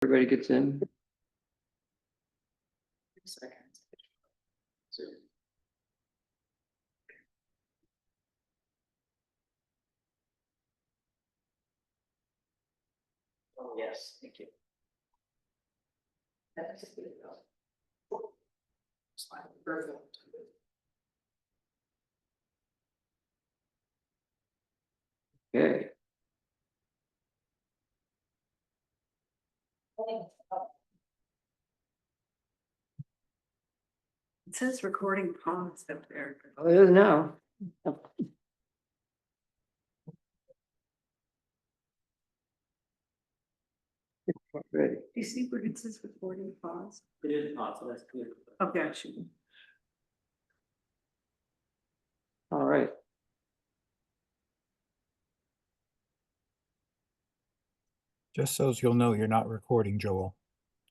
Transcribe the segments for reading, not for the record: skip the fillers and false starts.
Everybody gets in. Seconds. Oh, yes, thank you. That's just good enough. It's fine, perfect. Okay, It says recording paused up there. well, it is now. Ready. Do you see where it says recording paused? It is not, so that's good. Okay, I should. All right. Just so you'll know you're not recording, Joel.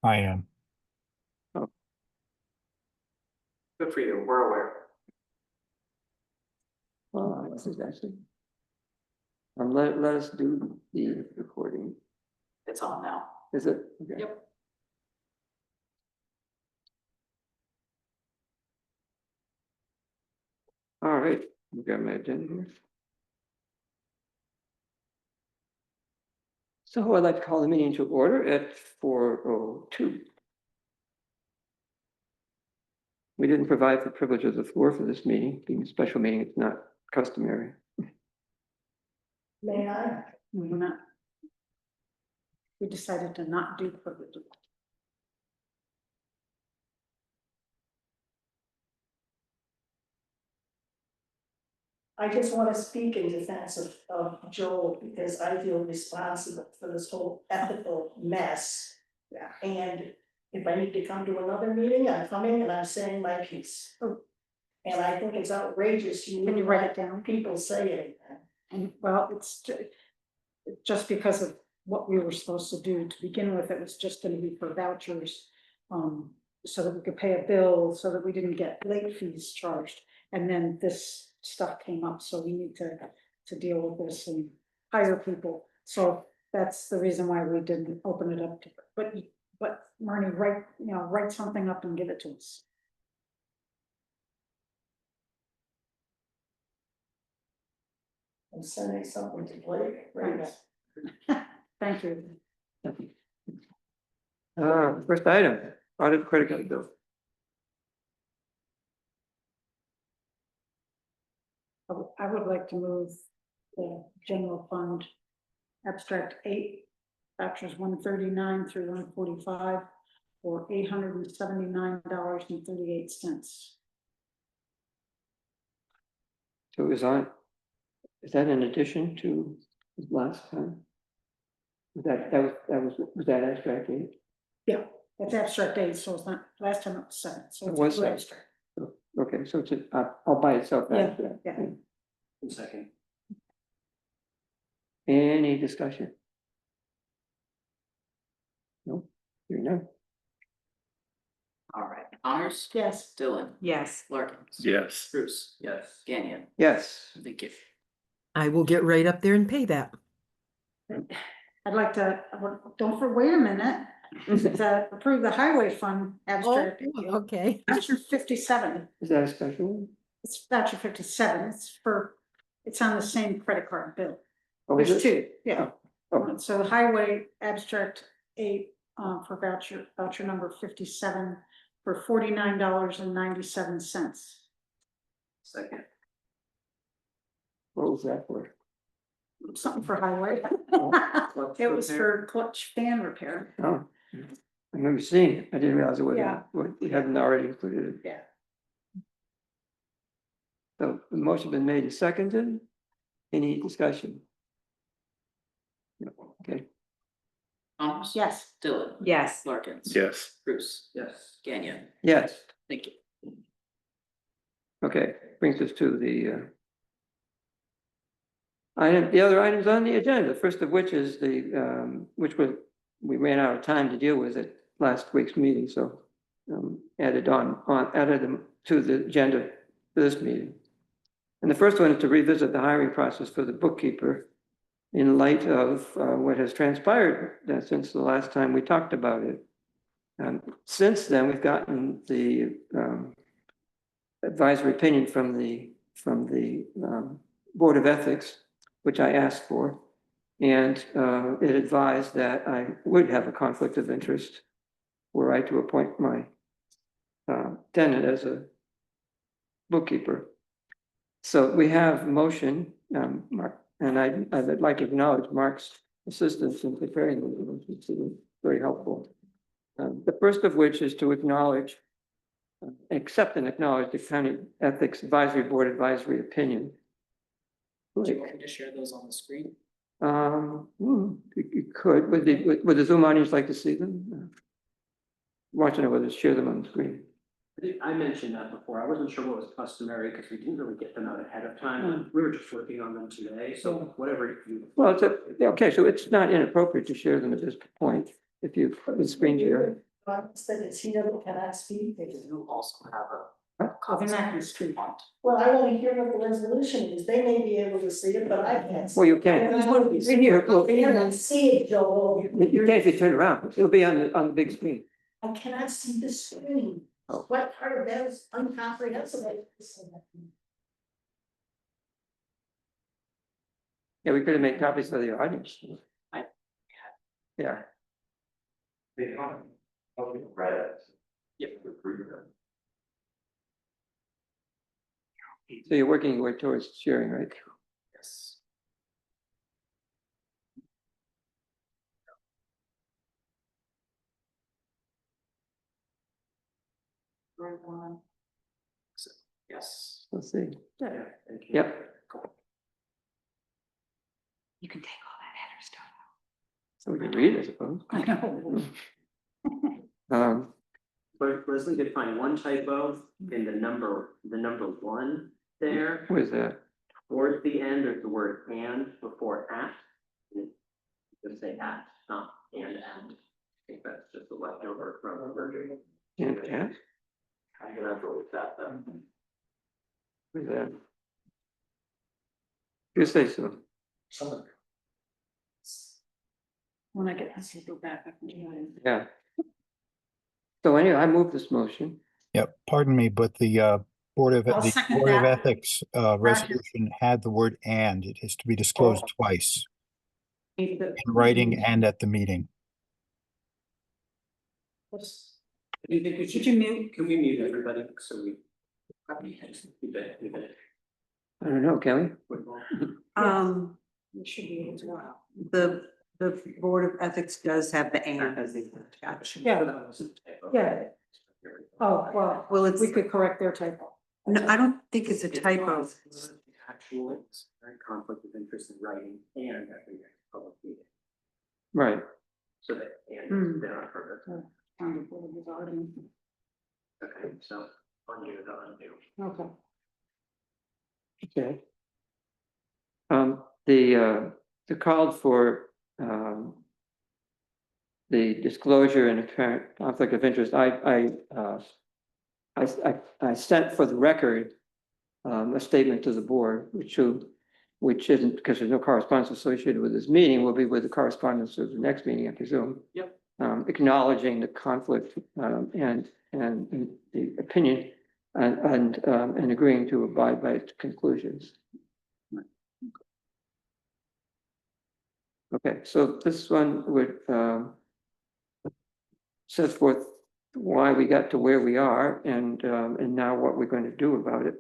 I am. Good for you, we're aware. Well, this is actually. Let us do the recording. It's on now. Is it? Okay. Yep. All right, we got my agenda here. So I'd like to call the meeting to order at 4:02. We didn't provide the privilege of the floor for this meeting, being a special meeting, it's not customary. May I? We're not. We decided to not do privilege. I just want to speak in defense of Joel because I feel responsible for this whole ethical mess. Yeah. And if I need to come to another meeting, I'm coming and I'm saying my piece. And I think it's outrageous. Can you write it down? People say anything. And well, it's just because of what we were supposed to do to begin with, it was just gonna be for vouchers. So that we could pay a bill, so that we didn't get late fees charged. And then this stuff came up, so we need to deal with this and hire people. So that's the reason why we didn't open it up to, but Marnie, write something up and give it to us. I'm sending something to Blake right now. Thank you. First item, audit credit card bill. I would like to move the general fund abstract 8, vouchers 139 through 145 for $879.38. So it was on, is that in addition to last time? Was that abstract 8? Yeah, it's abstract 8, so it's not, last time it was 7, so It it's was two 7. abstract. Okay, so it's all by itself. Yeah, abstract. yeah. Second. Any discussion? No, you're none. All right, Honors? Yes. Dylan? Yes. Larkins? Yes. Bruce? Yes. Gagnon? Yes. Thank you. I will get right up there and pay that. I'd like to, wait a minute, to approve the highway fund abstract. Okay. Voucher 57, Is that a special one? it's voucher 57, it's on the same credit card bill. Oh, is There's it? 2, yeah. Oh, So highway abstract 8 for voucher number 57 for $49.97. Second. what was that for? Something for highway. Oh. It was for clutch fan repair. Oh, I remember seeing it. I didn't realize it wasn't, Yeah. we hadn't already included it. Yeah. So the motion been made and seconded. Any discussion? No. Okay, Honors? Yes. Dylan? Yes. Larkins? Yes. Bruce? Yes. Gagnon? yes, Thank you. okay, brings us to the the other items on the agenda, first of which is we ran out of time to deal with at last week's meeting, so added them to the agenda for this meeting. And the first one is to revisit the hiring process for the bookkeeper. in light of what has transpired since the last time we talked about it. Since then, we've gotten the advisory opinion from the Board of Ethics, which I asked for. And it advised that I would have a conflict of interest were I to appoint my tenant as a bookkeeper. So we have motion, Mark, and I'd like to acknowledge Mark's assistance in preparing the motion. It's been very helpful. The first of which is to acknowledge, accept and acknowledge the County Ethics Advisory Board advisory opinion. Do you want me to share those on the screen? You could, would the Zoom audience like to see them? Want to know whether to share them on the screen. I mentioned that before. I wasn't sure what was customary because we didn't really get them out ahead of time. We were just working on them today, so whatever you. Well, okay, so it's not inappropriate to share them at this point, if you put the screen share. Said it's here, but cannot speak. You also have a. Oh, they're not gonna speak. Well, I want to hear what the resolution is. They may be able to see it, but I can't. see Well, you it. can. Right Here, well, I cannot see it, Joel. you can't if you turn around. It'll be on the big screen. I cannot see the screen. Oh. What part of that is incomprehensible? Yeah, we could have made copies for the audience. Yeah, so you're working your way towards sharing, right? Yes. Yes. Let's see. Yeah. Thank you. Yep, You can take all that header stuff. so we can read, I suppose. I know. But Leslie did find one typo in the number one there. What is that? Towards the end, there's the word and before at. And it just say at, not and at. I think that's just a leftover from the merger. And, yeah, I'm gonna go with that though. what is that? You say so. When I get this, I'll go back. I can do it. Yeah. So anyway, I move this motion. Yep, pardon me, but the Board of, I'll the second Board of that. Ethics resolution had the word "and." It is to be disclosed twice, in writing and at the meeting. Do you think we should? Could you mute? Can we mute everybody so we? You bet. I don't know, can we? You should be able to. The Board of Ethics does have the and. Yeah. Yeah. Oh, well, Well, we could correct their typo. No, I don't think it's a typo. Actual, it's very conflict of interest in writing and at the next public meeting, Right. so that, and Hmm. they're not heard. On the board was already- Okay, so undo the undo. Okay. Okay. The called for, the disclosure and apparent conflict of interest, I sent for the record, a statement to the board, which isn't, because there's no correspondence associated with this meeting, will be with the correspondence of the next meeting, I presume. Yep. Acknowledging the conflict, and the opinion and agreeing to abide by its conclusions. Okay, so this one would set forth why we got to where we are and now what we're going to do about it,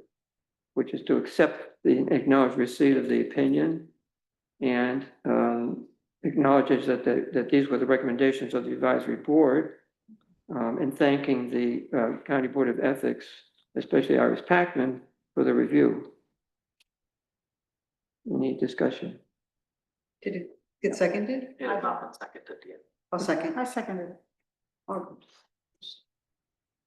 which is to accept the acknowledged receipt of the opinion and acknowledges that these were the recommendations of the advisory board, and thanking the County Board of Ethics, especially Iris Packman, for the review. Any discussion? Did it get seconded? And Bob seconded it. I'll second. I seconded it. Oh,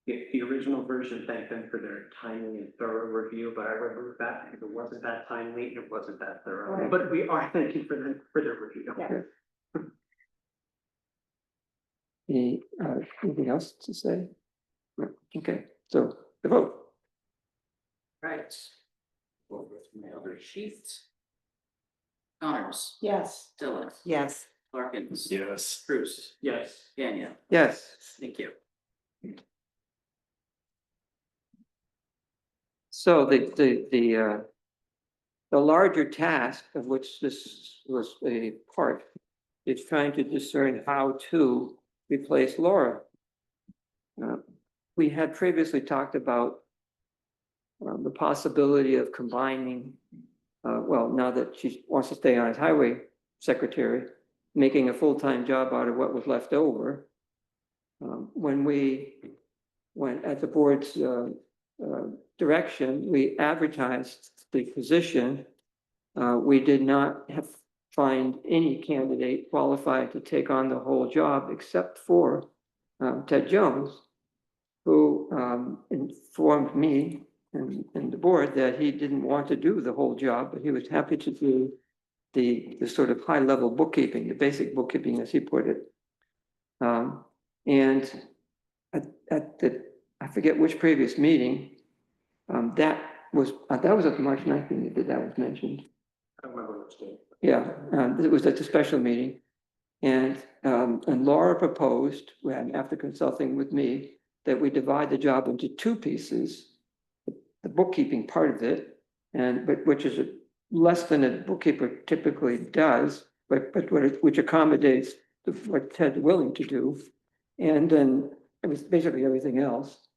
The original version thanked them for their timely and thorough review, but I remember back, if it wasn't that timely, it wasn't that thorough, Right. but we are thanking for their review. Yeah. Anything else to say? No. Okay, so the vote. Right. Over to my other sheet. Connors, Yes. Dillon, Yes. Larkins. Yes. Bruce. Yes. Ganya. Yes. Thank you. So the larger task of which this was a part is trying to discern how to replace Laura. We had previously talked about the possibility of combining, well, now that she wants to stay on as highway secretary, making a full-time job out of what was left over. When we went at the board's direction, we advertised the position. We did not find any candidate qualified to take on the whole job except for Ted Jones, who informed me and the board that he didn't want to do the whole job, but he was happy to do the sort of high-level bookkeeping, the basic bookkeeping, as he put it. And at the, I forget which previous meeting, that was at the March 9th meeting that was mentioned. I don't remember which day. Yeah, it was at the special meeting. And Laura proposed, when after consulting with me, that we divide the job into two pieces, the bookkeeping part of it, but which is less than a bookkeeper typically does, but which accommodates what Ted's willing to do. And then it was basically everything else.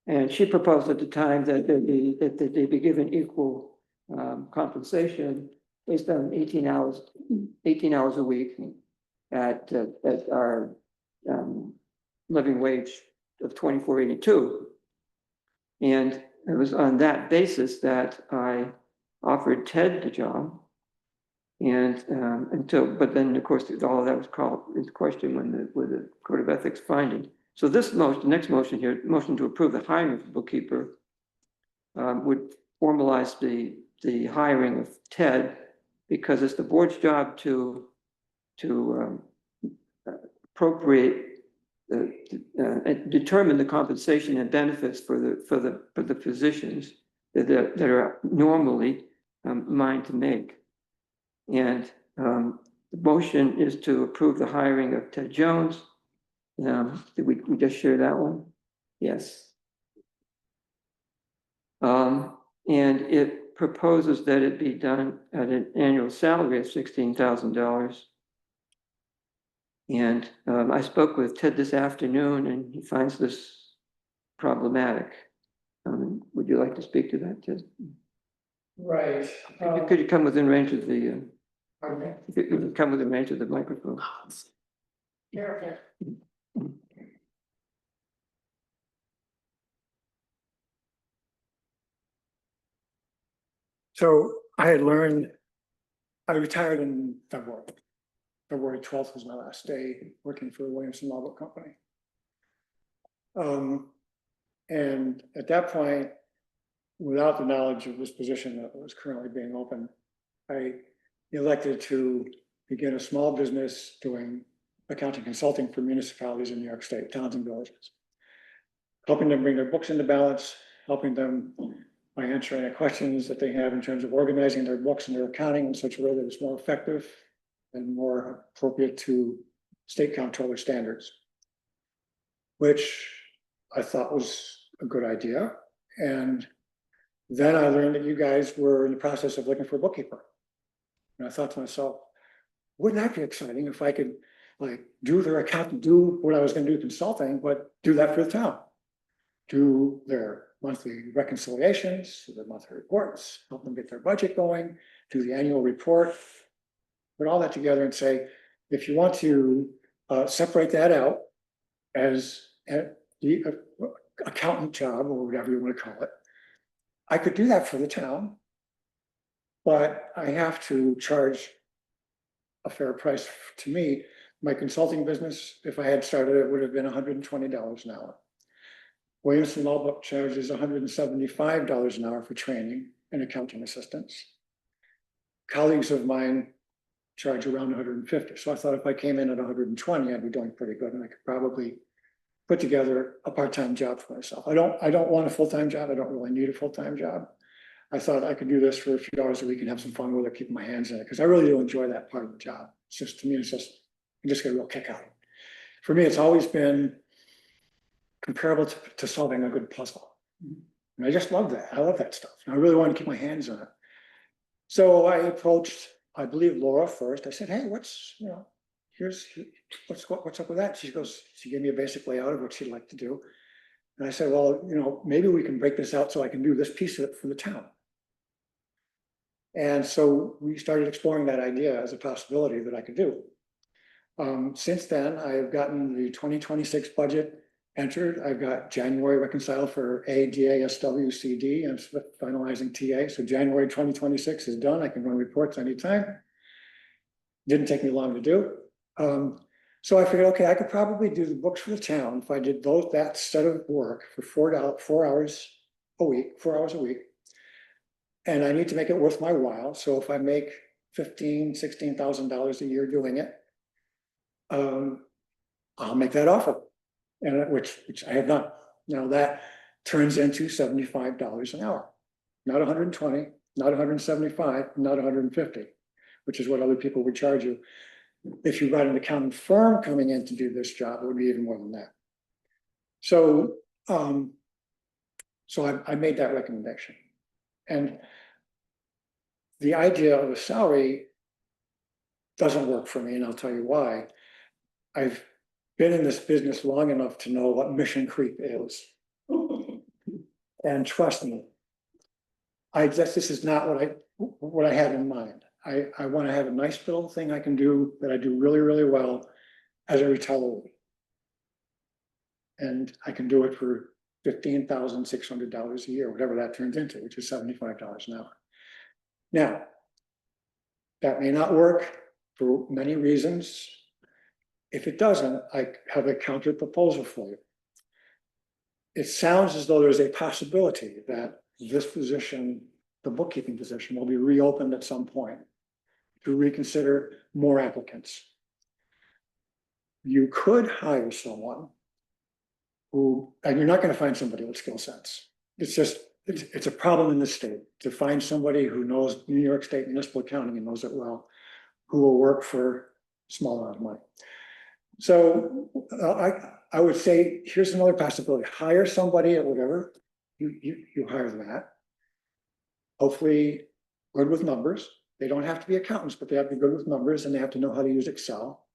And she proposed at the time that they be given equal compensation based on 18 hours a week at our living wage of $24.82. And it was on that basis that I offered Ted the job. And but then of course all of that was called into question with the Code of Ethics finding. So this motion, the next motion here, motion to approve the hiring of the bookkeeper, would formalize the hiring of Ted, because it's the board's job to appropriate determine the compensation and benefits for the positions that are normally mine to make. And the motion is to approve the hiring of Ted Jones. Did we just share that one? Yes. And it proposes that it be done at an annual salary of $16,000. And I spoke with Ted this afternoon, and he finds this problematic. Would you like to speak to that, Ted? Right. Could you come within range of the? Pardon me? If you could come within range of the microphone. Here, so I had learned, I retired in February. February 12th was my last day working for the Williamson Law Book Company. And at that point, without the knowledge of this position that was currently being open, I elected to begin a small business doing accounting consulting for municipalities in New York State, towns and villages, helping them bring their books into balance, helping them by answering the questions that they have in terms of organizing their books and their accounting in such a way that it's more effective and more appropriate to state comptroller standards, which I thought was a good idea. And then I learned that you guys were in the process of looking for a bookkeeper. And I thought to myself, wouldn't that be exciting if I could like do their account, do what I was going to do consulting, but do that for the town, do their monthly reconciliations, do their monthly reports, help them get their budget going, do the annual report, put all that together and say, if you want to separate that out as the accountant job or whatever you want to call it, I could do that for the town, but I have to charge a fair price to me. My consulting business, if I had started it, would have been $120 an hour. Williamson Law Book charges $175 an hour for training and accounting assistance. Colleagues of mine charge around 150. So I thought if I came in at 120, I'd be doing pretty good, and I could probably put together a part-time job for myself. I don't want a full-time job. I don't really need a full-time job. I thought I could do this for a few hours a week and have some fun with it, keep my hands in it, because I really do enjoy that part of the job. It's just, to me, it's just, I just get a real kick out of it. For me, it's always been comparable to solving a good puzzle. And I just love that. I love that stuff. And I really want to keep my hands on it. So I approached, I believe, Laura first. I said, hey, what's up with that? She gave me a basic layout of what she'd like to do. And I said, well, maybe we can break this out so I can do this piece of it for the town. And so we started exploring that idea as a possibility that I could do. Since then, I've gotten the 2026 budget entered. I've got January reconciled for A, DA, SW, CD, and finalizing TA. So January 2026 is done. I can run reports anytime. Didn't take me long to do. So I figured, okay, I could probably do the books for the town if I did that set of work for 4 hours a week, 4 hours a week. And I need to make it worth my while. So if I make $15,000, $16,000 a year doing it, I'll make that offer, and which I have done. Now that turns into $75 an hour, not 120, not 175, not 150, which is what other people would charge you. If you got an accounting firm coming in to do this job, it would be even more than that. So, I made that recommendation, and the idea of a salary doesn't work for me, and I'll tell you why. I've been in this business long enough to know what mission creep is. And trust me, this is not what I had in mind. I want to have a nice little thing I can do that I do really, really well as a retiree. And I can do it for $15,600 a year, whatever that turns into, which is $75 an hour. Now, that may not work for many reasons. If it doesn't, I have a counter proposal for you. It sounds as though there's a possibility that this position, the bookkeeping position, will be reopened at some point to reconsider more applicants. You could hire someone who, and you're not going to find somebody with skill sets. It's a problem in the state to find somebody who knows New York State municipal accounting and knows it well, who will work for a small amount of money. So I would say, here's another possibility: hire somebody at whatever you hire them at. Hopefully, good with numbers. They don't have to be accountants, but they have to be good with numbers, and they have to know how to use Excel.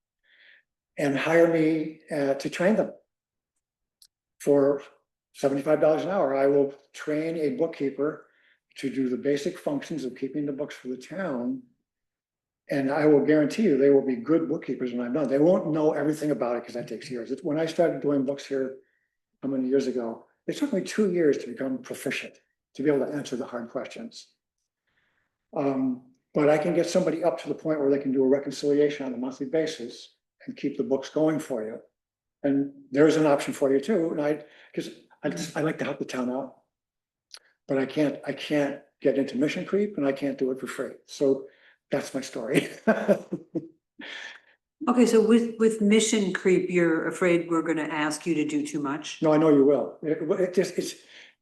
And hire me to train them for $75 an hour. I will train a bookkeeper to do the basic functions of keeping the books for the town. And I will guarantee you they will be good bookkeepers when I'm done. They won't know everything about it because that takes years. When I started doing books here, how many years ago? It took me 2 years to become proficient, to be able to answer the hard questions. But I can get somebody up to the point where they can do a reconciliation on a monthly basis and keep the books going for you. And there's an option for you too. And I like to help the town out, but I can't get into mission creep, and I can't do it for free. So that's my story. Okay, so with mission creep, you're afraid we're gonna ask you to do too much? No, I know you will.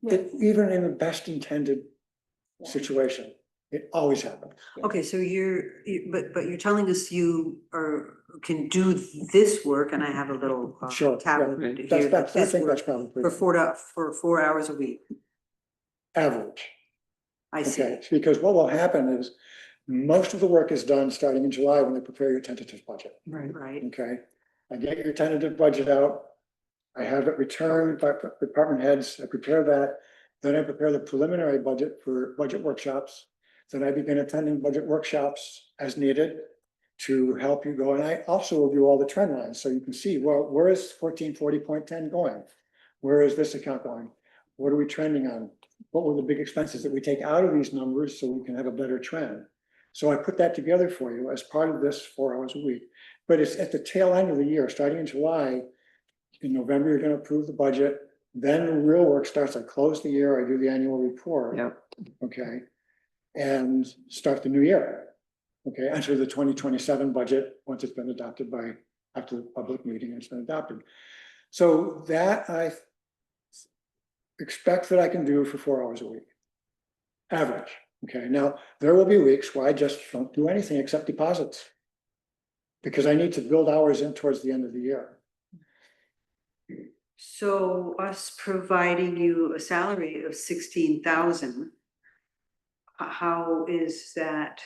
Even in the best intended situation, it always happens. Okay, so but you're telling us you can do this work, and I have a little Sure, yeah. tablet here. I this think work that's probably for 4 hours a week. average. I see. Okay, because what will happen is most of the work is done starting in July when they prepare your tentative budget. Right. Okay, I get your tentative budget out. I have it returned by department heads. I prepare that. Then I prepare the preliminary budget for budget workshops. Then I begin attending budget workshops as needed to help you go. And I also will do all the trend lines. So you can see, well, where is 1440.10 going? Where is this account going? What are we trending on? What were the big expenses that we take out of these numbers so we can have a better trend? So I put that together for you as part of this 4 hours a week. But it's at the tail end of the year, starting in July. In November, you're going to approve the budget. Then the real work starts. I close the year. I do the annual report. Yeah. Okay. And start the new year. Okay. Enter the 2027 budget once it's been adopted after the public meeting, it's been adopted. So that I expect that I can do for 4 hours a week. average, okay? Now, there will be weeks where I just don't do anything except deposits. Because I need to build hours in towards the end of the year. So us providing you a salary of 16,000. How is that,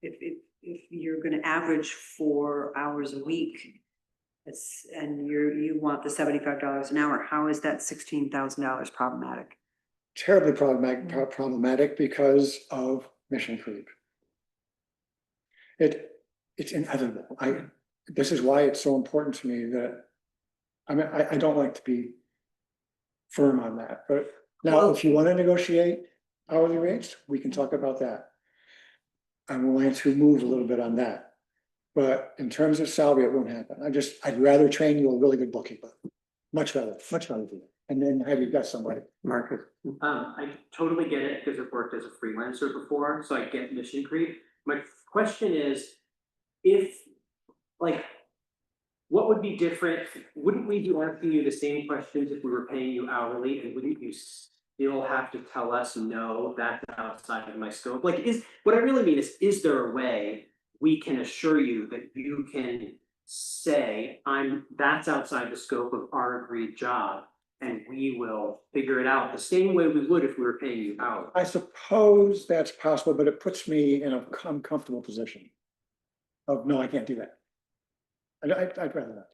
if you're gonna average 4 hours a week? And you want the $75 an hour, how is that $16,000 problematic? Terribly problematic because of mission creep. It's inevitable. This is why it's so important to me that, I mean, I don't like to be firm on that, but now if you want to negotiate hourly rates, we can talk about that. I'm willing to move a little bit on that. But in terms of salary, it won't happen. I'd rather train you a really good bookkeeper. Much rather do that. And then have you got somebody. Marcus. I totally get it because I've worked as a freelancer before, so I get mission creep. My question is, if, like, what would be different? Wouldn't we be asking you the same questions if we were paying you hourly, and wouldn't you still have to tell us, no, that's outside of my scope? Like, what I really mean is there a way we can assure you that you can say, that's outside the scope of our agreed job, and we will figure it out the same way we would if we were paying you hourly? I suppose that's possible, but it puts me in a uncomfortable position. Of, no, I can't do that. I'd rather not.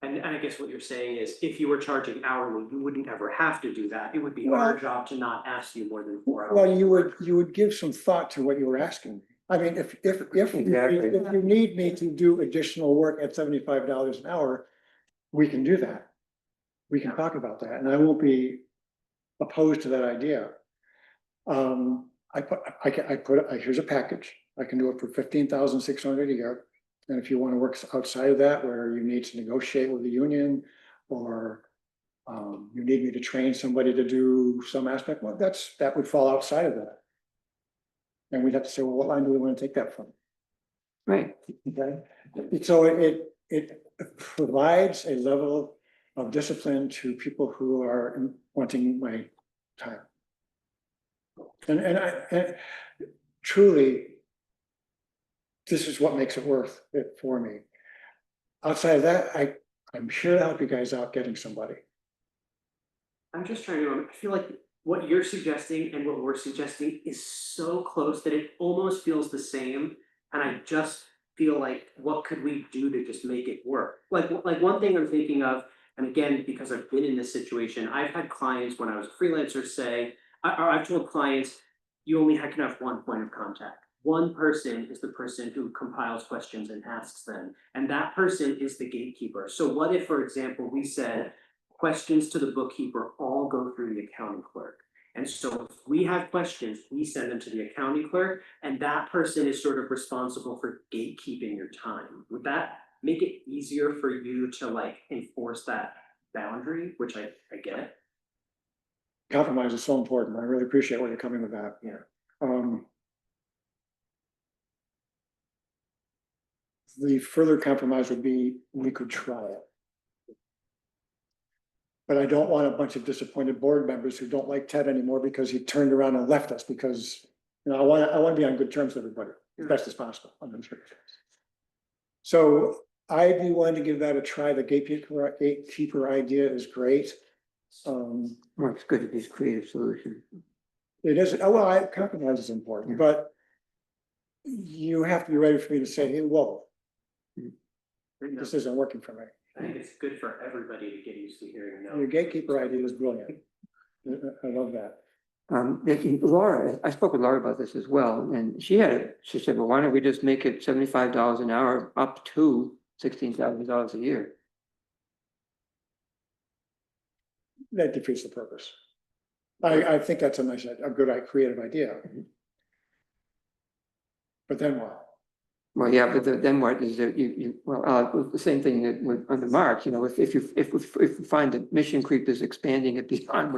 And I guess what you're saying is, if you were charging hourly, you wouldn't ever have to do that. It would be our Well- job to not ask you more than 4 hours. Well, you would give some thought to what you were asking me. I mean, if you need me to do additional work at $75 an hour, we can do that. We can talk about that, and I won't be opposed to that idea. Here's a package. I can do it for 15,600 a year. And if you want to work outside of that, where you need to negotiate with the union, or you need me to train somebody to do some aspect, well, that would fall outside of that. And we'd have to say, well, what line do we want to take that from? Right. Okay, so it provides a level of discipline to people who are wanting my time. And truly, this is what makes it worth it for me. Outside of that, I'm here to help you guys out getting somebody. I'm just trying to, I feel like what you're suggesting and what we're suggesting is so close that it almost feels the same. And I just feel like, what could we do to just make it work? Like one thing I'm thinking of, and again, because I've been in this situation, I've had clients when I was a freelancer say, I've told clients, you only can have one point of contact. One person is the person who compiles questions and asks them, and that person is the gatekeeper. So what if, for example, we said questions to the bookkeeper all go through the accounting clerk? And so if we have questions, we send them to the accounting clerk, and that person is sort of responsible for gatekeeping your time. Would that make it easier for you to like enforce that boundary, which I get? Compromise is so important. I really appreciate where you're coming with that. Yeah. The further compromise would be, we could try it. But I don't want a bunch of disappointed board members who don't like Ted anymore because he turned around and left us, because, I want to be on good terms with everybody, as best as possible. So I'd be willing to give that a try. The gatekeeper idea is great. Well, it's good to be a creative solution. It is, compromise is important, but you have to be ready for me to say, hey, whoa, this isn't working for me. I think it's good for everybody to get used to hearing no. Your gatekeeper idea is brilliant. I love that. Laura, I spoke with Laura about this as well, and she said, well, why don't we just make it $75 an hour up to $16,000 a year? That defeats the purpose. I think that's a good, creative idea. But then what? Well, yeah, but then what is it? The same thing that with under Mark, if you find that mission creep is expanding it beyond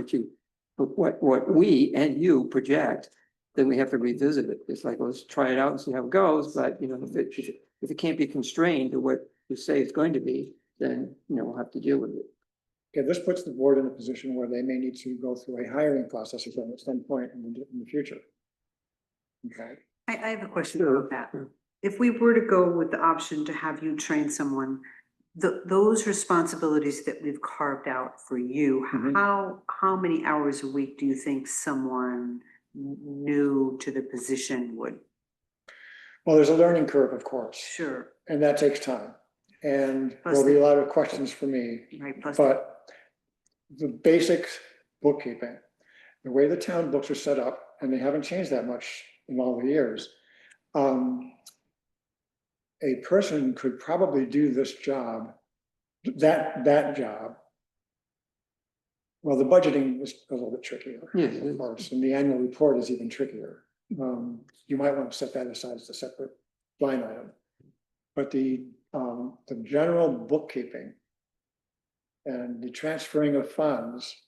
what we and you project, then we have to revisit it. It's like, let's try it out and see how it goes. But if it can't be constrained to what you say it's going to be, then we'll have to deal with it. okay, this puts the board in a position where they may need to go through a hiring process again at some point in the future. Okay, I have a question about that. If we were to go with the option to have you train someone, those responsibilities that we've carved out for you, Mhm. how many hours a week do you think someone new to the position would? well, there's a learning curve, of course, Sure, and that takes time. And Plus there'll be the- a lot of questions for me, right, plus. but the basic bookkeeping, the way the town books are set up, and they haven't changed that much in all the years. A person could probably do this job, that job. Well, the budgeting is a little bit trickier. Yes, it Of is. course, and the annual report is even trickier. You might want to set that aside as a separate line item. But the general bookkeeping and the transferring of funds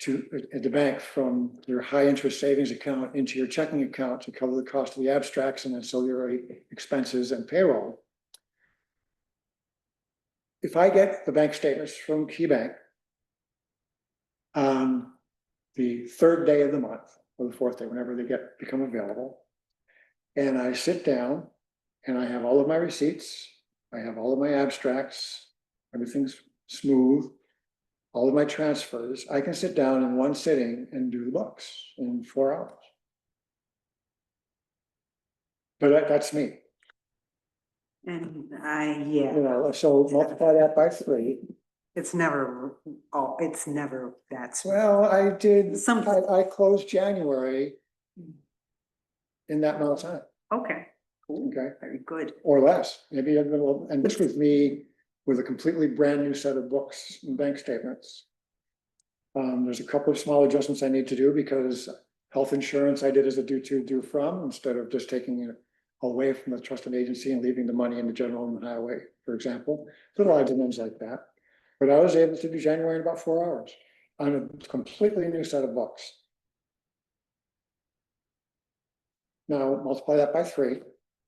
to at the bank from your high interest savings account into your checking account to cover the cost of the abstracts and ancillary expenses and payroll. If I get the bank statements from KeyBank on the third day of the month or the fourth day, whenever they become available, and I sit down and I have all of my receipts, I have all of my abstracts, everything's smooth, all of my transfers, I can sit down in one sitting and do the books in 4 hours. But that's me, And you know, so multiply that by 3. it's never, it's never that. Well, Some- I closed January in that amount of time, Okay, cool, okay, very good. or less, maybe a little, and this was me with a completely brand new set of books and bank statements. There's a couple of small adjustments I need to do because health insurance I did as a due to, due from, instead of just taking it away from the trusted agency and leaving the money in the general and the highway, for example. Little odds and ends like that. But I was able to do January in about 4 hours on a completely new set of books. Now multiply that by 3.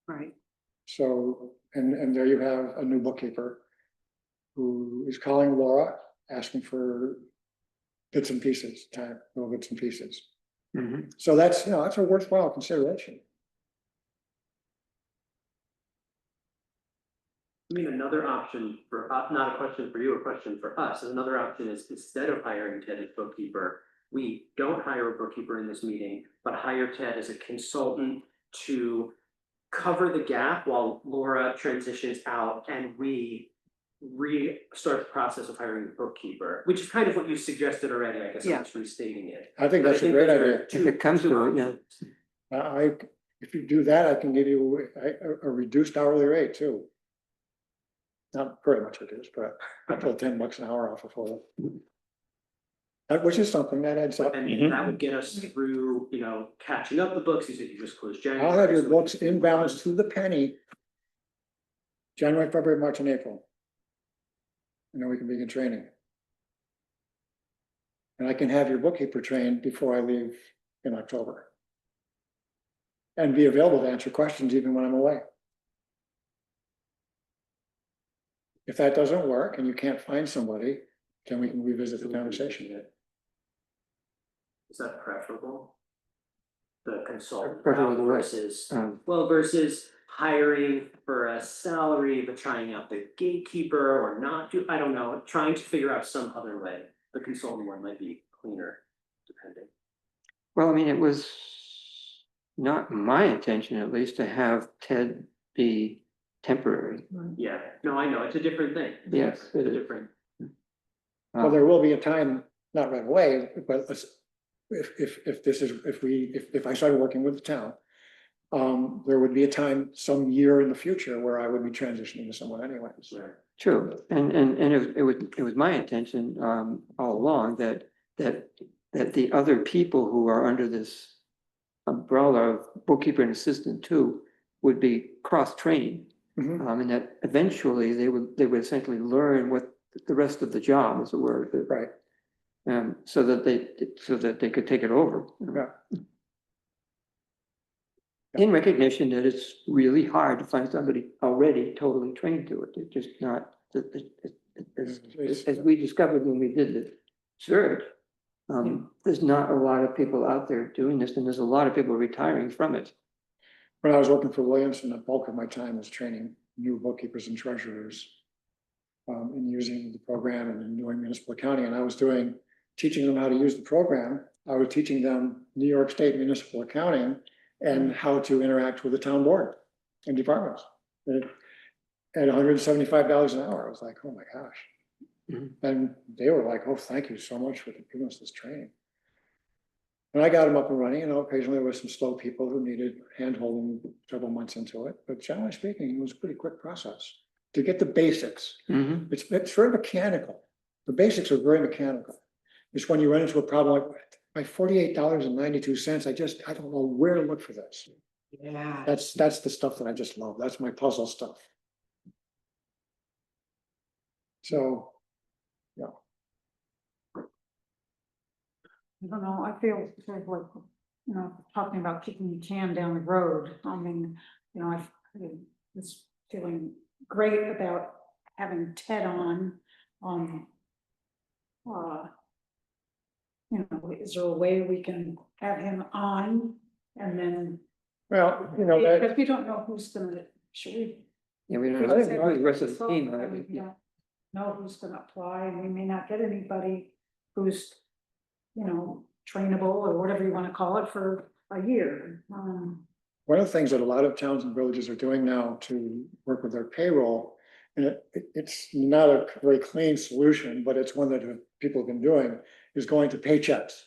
Right, So, and there you have a new bookkeeper who is calling Laura, asking for bits and pieces, time, little bits and pieces. Mhm. So that's, that's a worthwhile consideration. I mean, another option for, not a question for you, a question for us, another option is instead of hiring Ted as bookkeeper, we don't hire a bookkeeper in this meeting, but hire Ted as a consultant to cover the gap while Laura transitions out and we restart the process of hiring a bookkeeper, which is kind of what you suggested already, I guess I'm Yeah. just restating it. I think But that's a great those are idea. If it comes two to it, yeah. options. If you do that, I can give you a reduced hourly rate too. Not very much it is, but I pull $10 an hour off of it. Which is something that adds up. And that would get us through, catching up the books, you said you just closed January. I'll have your so- books in balance to the penny. January, February, March, and April. And then we can begin training. And I can have your bookkeeper trained before I leave in October. And be available to answer questions even when I'm away. If that doesn't work and you can't find somebody, then we can revisit the conversation. Is that preferable? The consultant Preferable route what? versus, Um, versus hiring for a salary, but trying out the gatekeeper or not do, I don't know, trying to figure out some other way. The consultant one might be cleaner, depending. Well, I mean, it was not my intention, at least, to have Ted be temporary. Yeah, no, I know, it's a different thing. Yes, It's it is. different. Well, there will be a time, not right away, but if I started working with the town. There would be a time, some year in the future where I would be transitioning to someone anyways. Right. True, and it was my intention all along that the other people who are under this umbrella of bookkeeper and assistant too would be cross-trained. Mhm. And that eventually they would essentially learn what the rest of the job, as it were. Right, So that they could take it over. yeah. In recognition that it's really hard to find somebody already totally trained to it. It's just not, as we discovered when we did the search, there's not a lot of people out there doing this, and there's a lot of people retiring from it. When I was working for Williamson, the bulk of my time was training new bookkeepers and treasurers. And using the program and doing municipal accounting, and I was teaching them how to use the program. I was teaching them New York State municipal accounting and how to interact with the town board and departments. And at $175 an hour, I was like, oh my gosh. Mhm. And they were like, oh, thank you so much for giving us this training. And I got them up and running, occasionally there were some slow people who needed hand-holding several months into it, but generally speaking, it was a pretty quick process to get the basics. Mhm. It's very mechanical. The basics are very mechanical. It's when you run into a problem like, by $48.92, I don't know where to look for this. Yeah. That's the stuff that I just love. That's my puzzle stuff. So, yeah. I don't know, I feel sort of like, talking about kicking the can down the road. I mean, I was feeling great about having Ted on. Is there a way we can have him on and then, Well, because we don't know who's gonna, should we? Yeah, we if don't we know just the have rest of the consult, team. I mean, we don't know who's gonna apply, and we may not get anybody who's, trainable or whatever you wanna call it for a year. One of the things that a lot of towns and villages are doing now to work with their payroll, and it's not a very clean solution, but it's one that people have been doing, is going to Paychecks,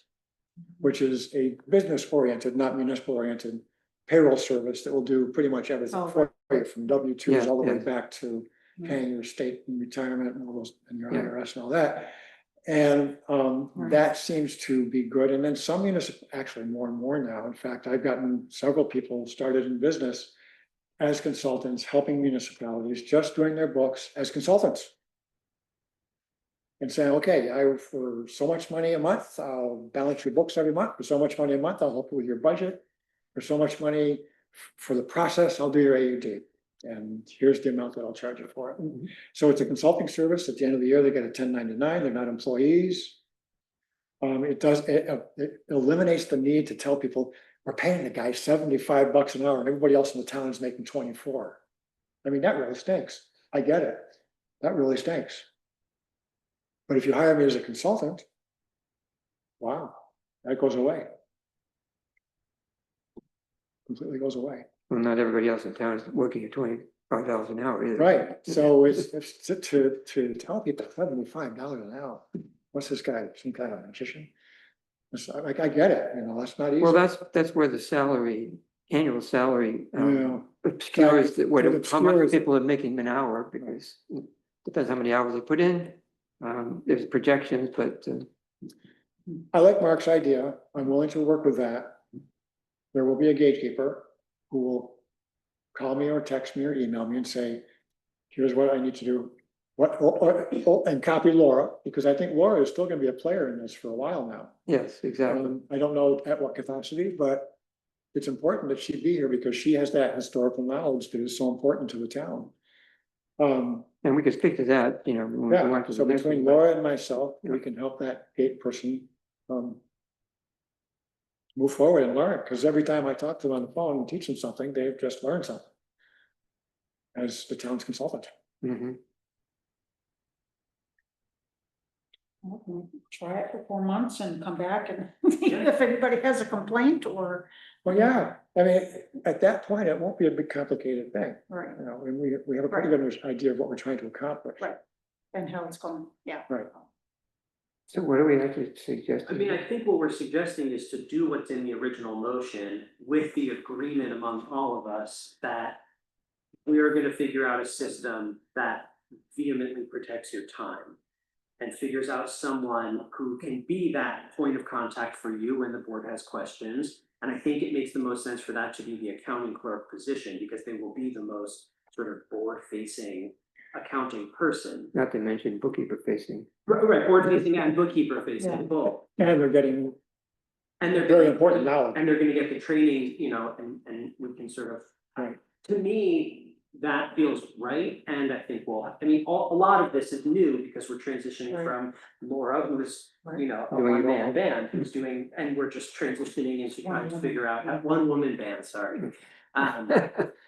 which is a business-oriented, not municipal-oriented payroll service that will do pretty much everything Oh, for you, from W-2s Yeah, all the way yeah. back to paying your state and retirement and all those, and your Yeah. IRS and all that. And Right. that seems to be good. And then some municipal, actually more and more now. In fact, I've gotten several people started in business as consultants, helping municipalities, just doing their books as consultants. And saying, okay, for so much money a month, I'll balance your books every month. For so much money a month, I'll help you with your budget. For so much money for the process, I'll do your AUD. And here's the amount that I'll charge you for it. So it's a consulting service. At the end of the year, they get a 1099. They're not employees. It eliminates the need to tell people, we're paying the guy $75 an hour and everybody else in the town is making 24. I mean, that really stinks. I get it. That really stinks. But if you hire me as a consultant, wow, that goes away. Completely goes away. Well, not everybody else in town is working at $25 an hour either. Right, so it's to tell people $75 an hour, what's this guy, some kind of magician? It's like, I get it, that's not easy. Well, that's where the annual salary Yeah. obscures how much obscures it. people are making an hour, because it depends how many hours they put in. There's projections, but I like Mark's idea, I'm willing to work with that. There will be a gatekeeper who will call me or text me or email me and say, here's what I need to do. And copy Laura, because I think Laura is still gonna be a player in this for a while now. yes, exactly. I don't know at what capacity, but it's important that she be here because she has that historical knowledge that is so important to the town. And we could speak to that, when we go on to So the next between one, but- Laura and myself, we can help that gate person move forward and learn, because every time I talk to them on the phone and teach them something, they've just learned something as the town's consultant. Mhm. Try it for 4 months and come back and if anybody has a complaint or. Well, yeah, I mean, at that point, it won't be a big complicated thing, Right, and we have a pretty good idea of what we're trying to accomplish. Right. and how it's going, yeah. Right. So what do we actually suggest? I mean, I think what we're suggesting is to do what's in the original motion with the agreement among all of us that we are gonna figure out a system that vehemently protects your time and figures out someone who can be that point of contact for you when the board has questions. And I think it makes the most sense for that to be the accounting clerk position, because they will be the most sort of board-facing accounting person. Not to mention bookkeeper facing. Right, board-facing and bookkeeper-facing, Yeah. both. And they're getting And they're very important knowledge. and they're gonna get the training, and we can sort of, Right. to me, that feels right, and I think I mean, a lot of this is new because we're transitioning Right. from Laura, who was, you know, a Doing it one-man all. band, who's doing, and we're just transitioning into trying to One-woman. figure out, a one-woman band, sorry.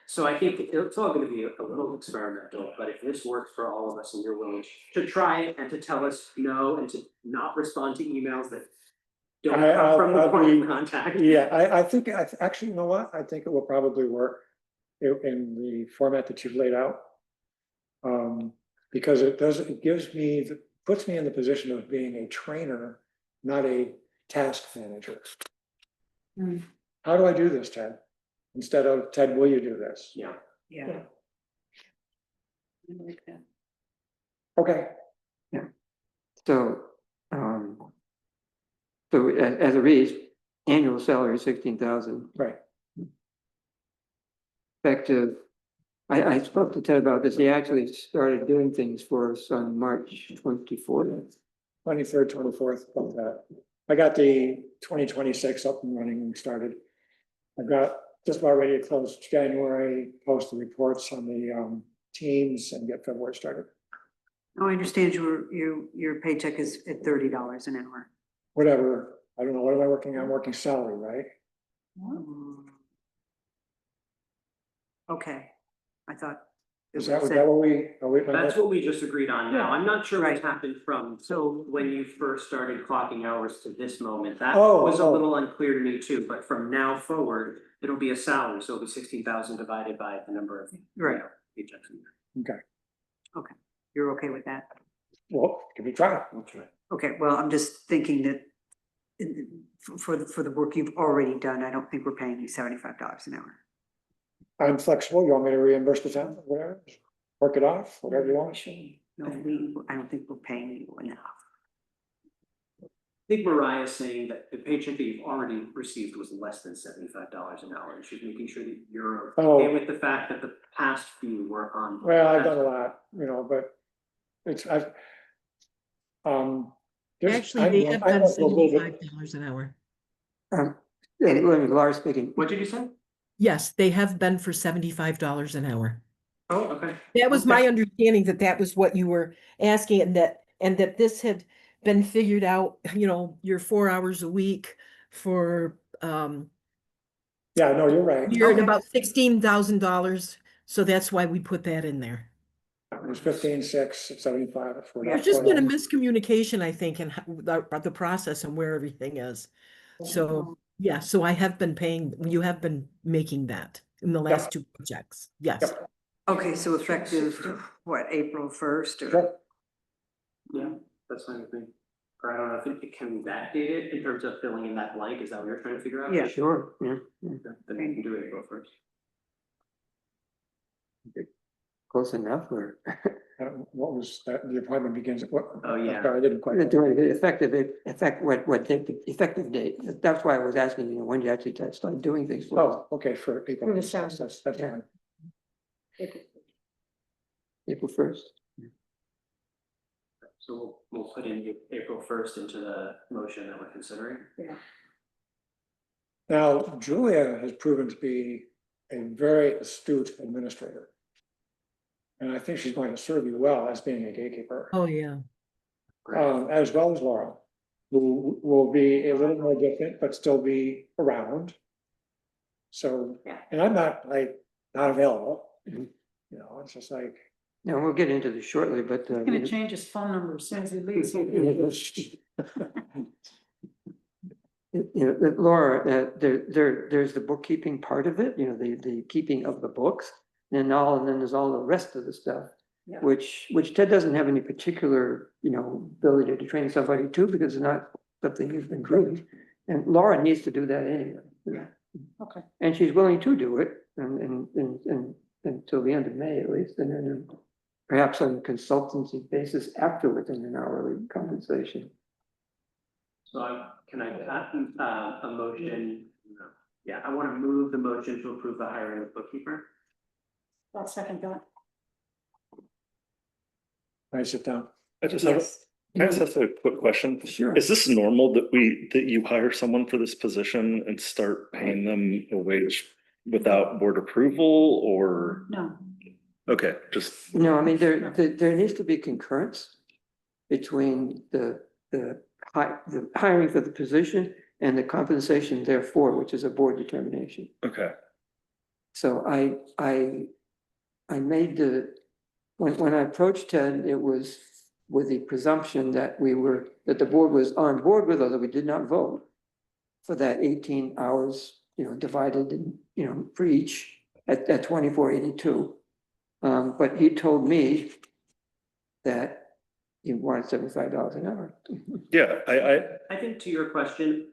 So I think it's all gonna be a little experimental, but if this works for all of us and you're willing to try it and to tell us no and to not respond to emails that don't come from the I'll point be- of contact. Yeah, I think, actually, you know what? I think it will probably work in the format that you've laid out. Because it gives me, puts me in the position of being a trainer, not a task manager. Hmm. How do I do this, Ted? Instead of, Ted, will you do this? Yeah. Yeah. Yeah. I like that. Okay, So, so as it reads, annual salary 16,000, right. effective. I spoke to Ted about this. He actually started doing things for us on March 24th. 23rd, 24th, about that. I got the 2026 up and running and started. I've got just about ready to close January, post the reports on the teams and get February started. Oh, I understand your paycheck is at $30 an hour. Whatever, I don't know, what am I working on? I'm working salary, right? Okay, I thought. it Is that was what we? That's what we just agreed on now. I'm not sure Right. what's happened from, So- when you first started clocking hours to this moment. That Oh, was a oh. little unclear to me too, but from now forward, it'll be a salary, so it'll be 16,000 divided by the number of. Right. Paychecks. Okay, You're okay with that? well, can we try it? Okay, well, I'm just thinking that for the work you've already done, I don't think we're paying you $75 an hour. I'm flexible. You want me to reimburse the town, whatever? Work it off, whatever you want. No, I don't think we're paying you enough. I think Mariah's saying that the paycheck that you've already received was less than $75 an hour, and she's making sure that you're okay Oh. with the fact that the past few were on. Well, I've done a lot, but I've. Actually, they have been $75 an hour. Laura speaking. What did you say? Yes, they have been for $75 an hour. Oh, okay. That was my understanding, that was what you were asking, and that this had been figured out, your 4 hours a week for, Yeah, no, you're right. you're at Okay. about $16,000. So that's why we put that in there. It was 15,675. There's just been a miscommunication, I think, in the process and where everything is. So, yeah, so I have been paying, you have been making that in the last 2 projects. Yes. Yep. Okay, so effective, what, April 1st or? Sure. Yeah, that's fine with me. Or I don't know if it can be backdated in terms of filling in that blank, is that what you're trying to figure out? Yeah. Sure, yeah. Then you can do it, go first. Close enough, or What was that? The appointment begins at what? Oh, yeah. I'm sorry, I didn't quite. effective date. That's why I was asking, when you actually start doing things. Oh, okay, for April. For the salary. That's Yeah. fine. April 1st. So we'll put in April 1st into the motion that we're considering. Now, Julia has proven to be a very astute administrator. And I think she's going to serve you well as being a gatekeeper, Oh, yeah. as well as Laura, who will be a little more different, but still be around. So, and I'm not available, it's just like. Now, we'll get into this shortly, but. He's gonna change his phone number as soon as he leaves. Laura, there's the bookkeeping part of it, the keeping of the books. And then there's all the rest of the stuff, Yeah. which Ted doesn't have any particular, ability to train somebody to, because it's not something he's been doing. And Laura needs to do that anyway. Yeah. Okay. And she's willing to do it and until the end of May at least, and then perhaps on a consultancy basis afterwards in an hourly compensation. So can I patent a motion? Yeah, I want to move the motion to approve the hiring of bookkeeper. I'll second that. I sit down. I just have, Yes. can I just ask a quick question? Sure. Is this normal that you hire someone for this position and start paying them a wage without board approval, or? No, Okay, just, No, I mean, there needs to be concurrence between the hiring for the position and the compensation therefore, which is a board determination. okay, So I made when I approached Ted, it was with the presumption that that the board was on board with, although we did not vote for that 18 hours, divided in, for each at 24.82. But he told me that he wanted $75 an hour. yeah, I think to your question,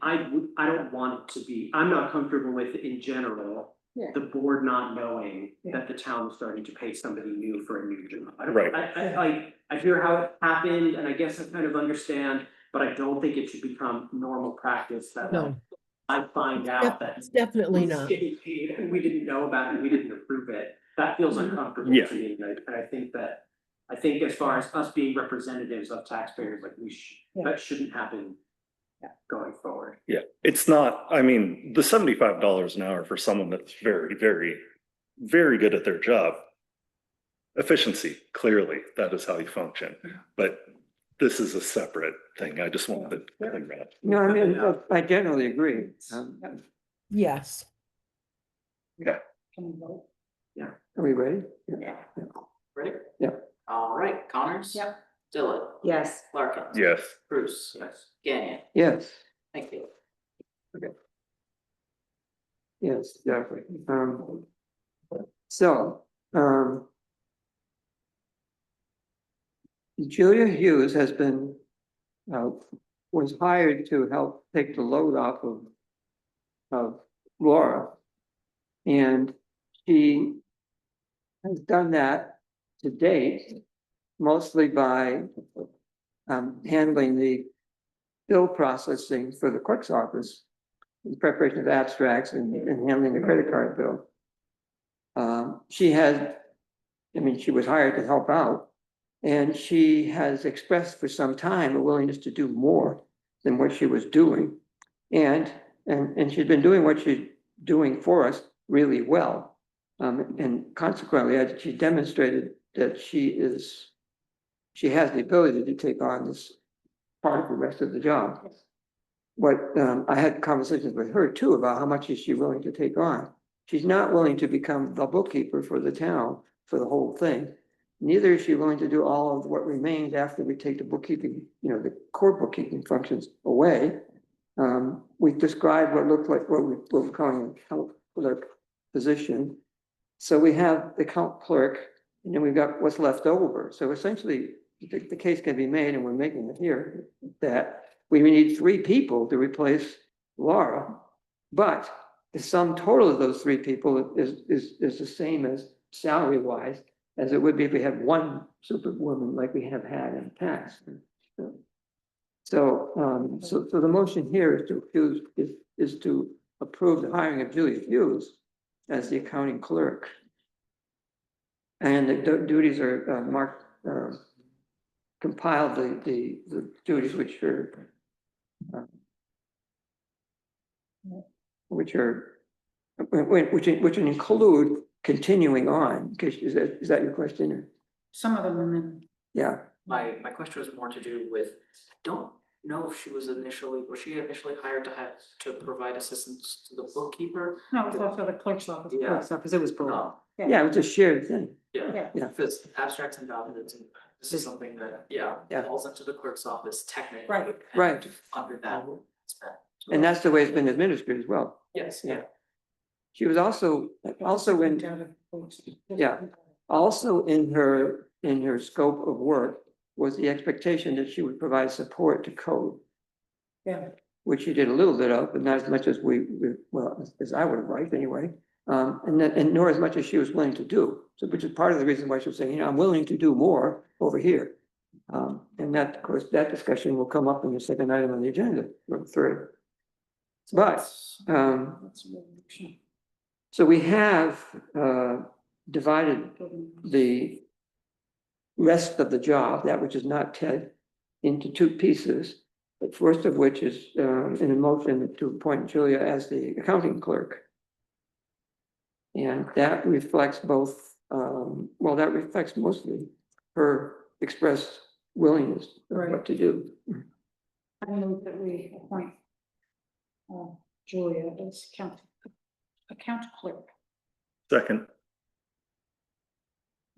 I don't want it to be, I'm not comfortable with in general. Yeah. The board not knowing that the town is starting to pay somebody new for a new job. Right. I hear how it happened and I guess I kind of understand, but I don't think it should become normal practice that like, No, I find out that. it's definitely he's not. getting paid and we didn't know about it, we didn't approve it. That feels uncomfortable Yeah. to me, and I think as far as us being representatives of taxpayers, like that shouldn't happen. Going forward. yeah, it's not, I mean, the $75 an hour for someone that's very, very, very good at their job. Efficiency, clearly, that is how you function, but this is a separate thing. I just wanted to clear that. No, I mean, I generally agree. Yes. Can we vote? Are we ready? Yeah. Ready? Yeah. All right, Connors? Yep. Dillon? Yes. Larkin? Yes, Bruce? Yes. Gagnon? Yes, Thank you. yes, definitely. So, Julia Hughes has been, was hired to help take the load off of Laura. And she has done that to date, mostly by handling the bill processing for the clerk's office, the preparation of abstracts and handling the credit card bill. She was hired to help out, and she has expressed for some time a willingness to do more than what she was doing. And she's been doing what she's doing for us really well. And consequently, she demonstrated that she has the ability to take on this part of the rest of the job. What I had conversations with her too about how much is she willing to take on. She's not willing to become the bookkeeper for the town for the whole thing. Neither is she willing to do all of what remains after we take the bookkeeping, the core bookkeeping functions away. We described what looked like what we're calling an account clerk position. So we have the account clerk, and then we've got what's left over. So essentially, the case can be made, and we're making it here, that we need 3 people to replace Laura, but the sum total of those 3 people is the same as salary-wise as it would be if we had one superwoman like we have had in the past. So the motion here is to approve the hiring of Julia Hughes as the accounting clerk. And the duties are marked, compiled the duties which include continuing on. Is that your question? Some of them, and then Yeah. My question was more to do with, I don't know if was she initially hired to provide assistance to the bookkeeper? no, it's also the clerk's office. Yeah. Because it was both. Oh, Yeah, it was a shared thing. yeah, Yeah. because abstracts and documents, and this is something that, Yeah. falls into the clerk's office technically. Right. and Right. Under that aspect. And that's the way it's been administered as well. Yes, Yeah. She was also in her scope of work was the expectation that she would provide support to code, Yeah, which she did a little bit of, but not as much as as I would have liked anyway. And nor as much as she was willing to do. So, which is part of the reason why she was saying, I'm willing to do more over here. And that, of course, that discussion will come up in the second item on the agenda, number 3. But, so we have divided the rest of the job, that which is not Ted, into 2 pieces. The first of which is in a motion to appoint Julia as the accounting clerk. And that reflects both well, that reflects mostly her expressed willingness of Right. what to do. I move that we appoint Julia as account clerk. Second,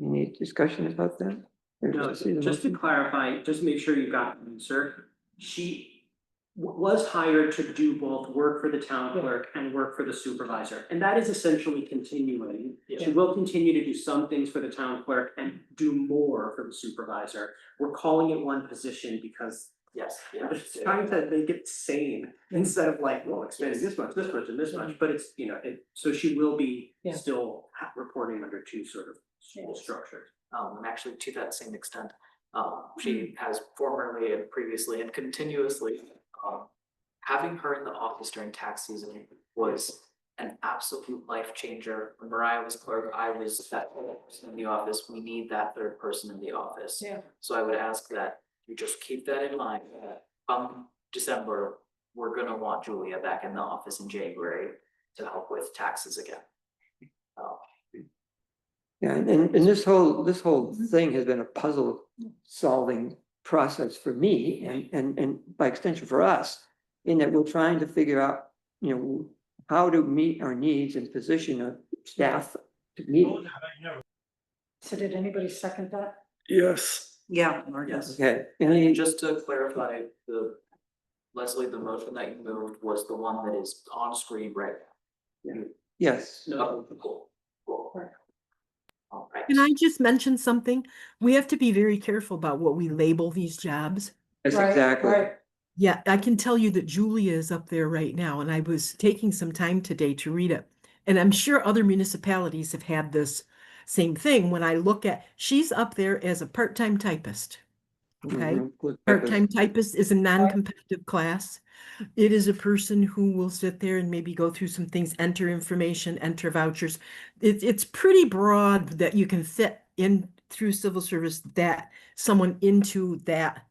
Any discussion about that? Or No, just see the just to motion? clarify, just make sure you got the answer. She was hired to do both work for the town clerk and work for the supervisor, and that is essentially continuing. She will continue to do some things for the town clerk and do more for the supervisor. We're calling it one position because Yes, we're just trying to make it sane instead of like, well, expanding this much, and this much, but it's, so she will be Yeah. still reporting under two sort of school Yes. structures. and actually to that same extent, she has formerly and previously and continuously, having her in the office during tax season was an absolute life changer. When Mariah was clerk, I was that third person in the office. We need that third person in the office. Yeah. So I would ask that you just keep that in mind, that December, we're gonna want Julia back in the office in January to help with taxes again. Yeah, and this whole thing has been a puzzle solving process for me and by extension for us. In that we're trying to figure out, how to meet our needs and position a staff to meet. So did anybody second that? yes. Yeah, Mark, Yes. Okay, And just to clarify, Leslie, the motion that you moved was the one that is on screen right now. yes, No, cool. Right. All right. Can I just mention something? We have to be very careful about what we label these jobs. that's Right, exactly. right. Yeah, I can tell you that Julia is up there right now, and I was taking some time today to read it. And I'm sure other municipalities have had this same thing. When I look at, she's up there as a part-time typist. Okay, Mhm, good part-time purpose. typist is a non-competitive class. It is a person who will sit there and maybe go through some things, enter information, enter vouchers. It's pretty broad that you can fit in through civil service that someone into that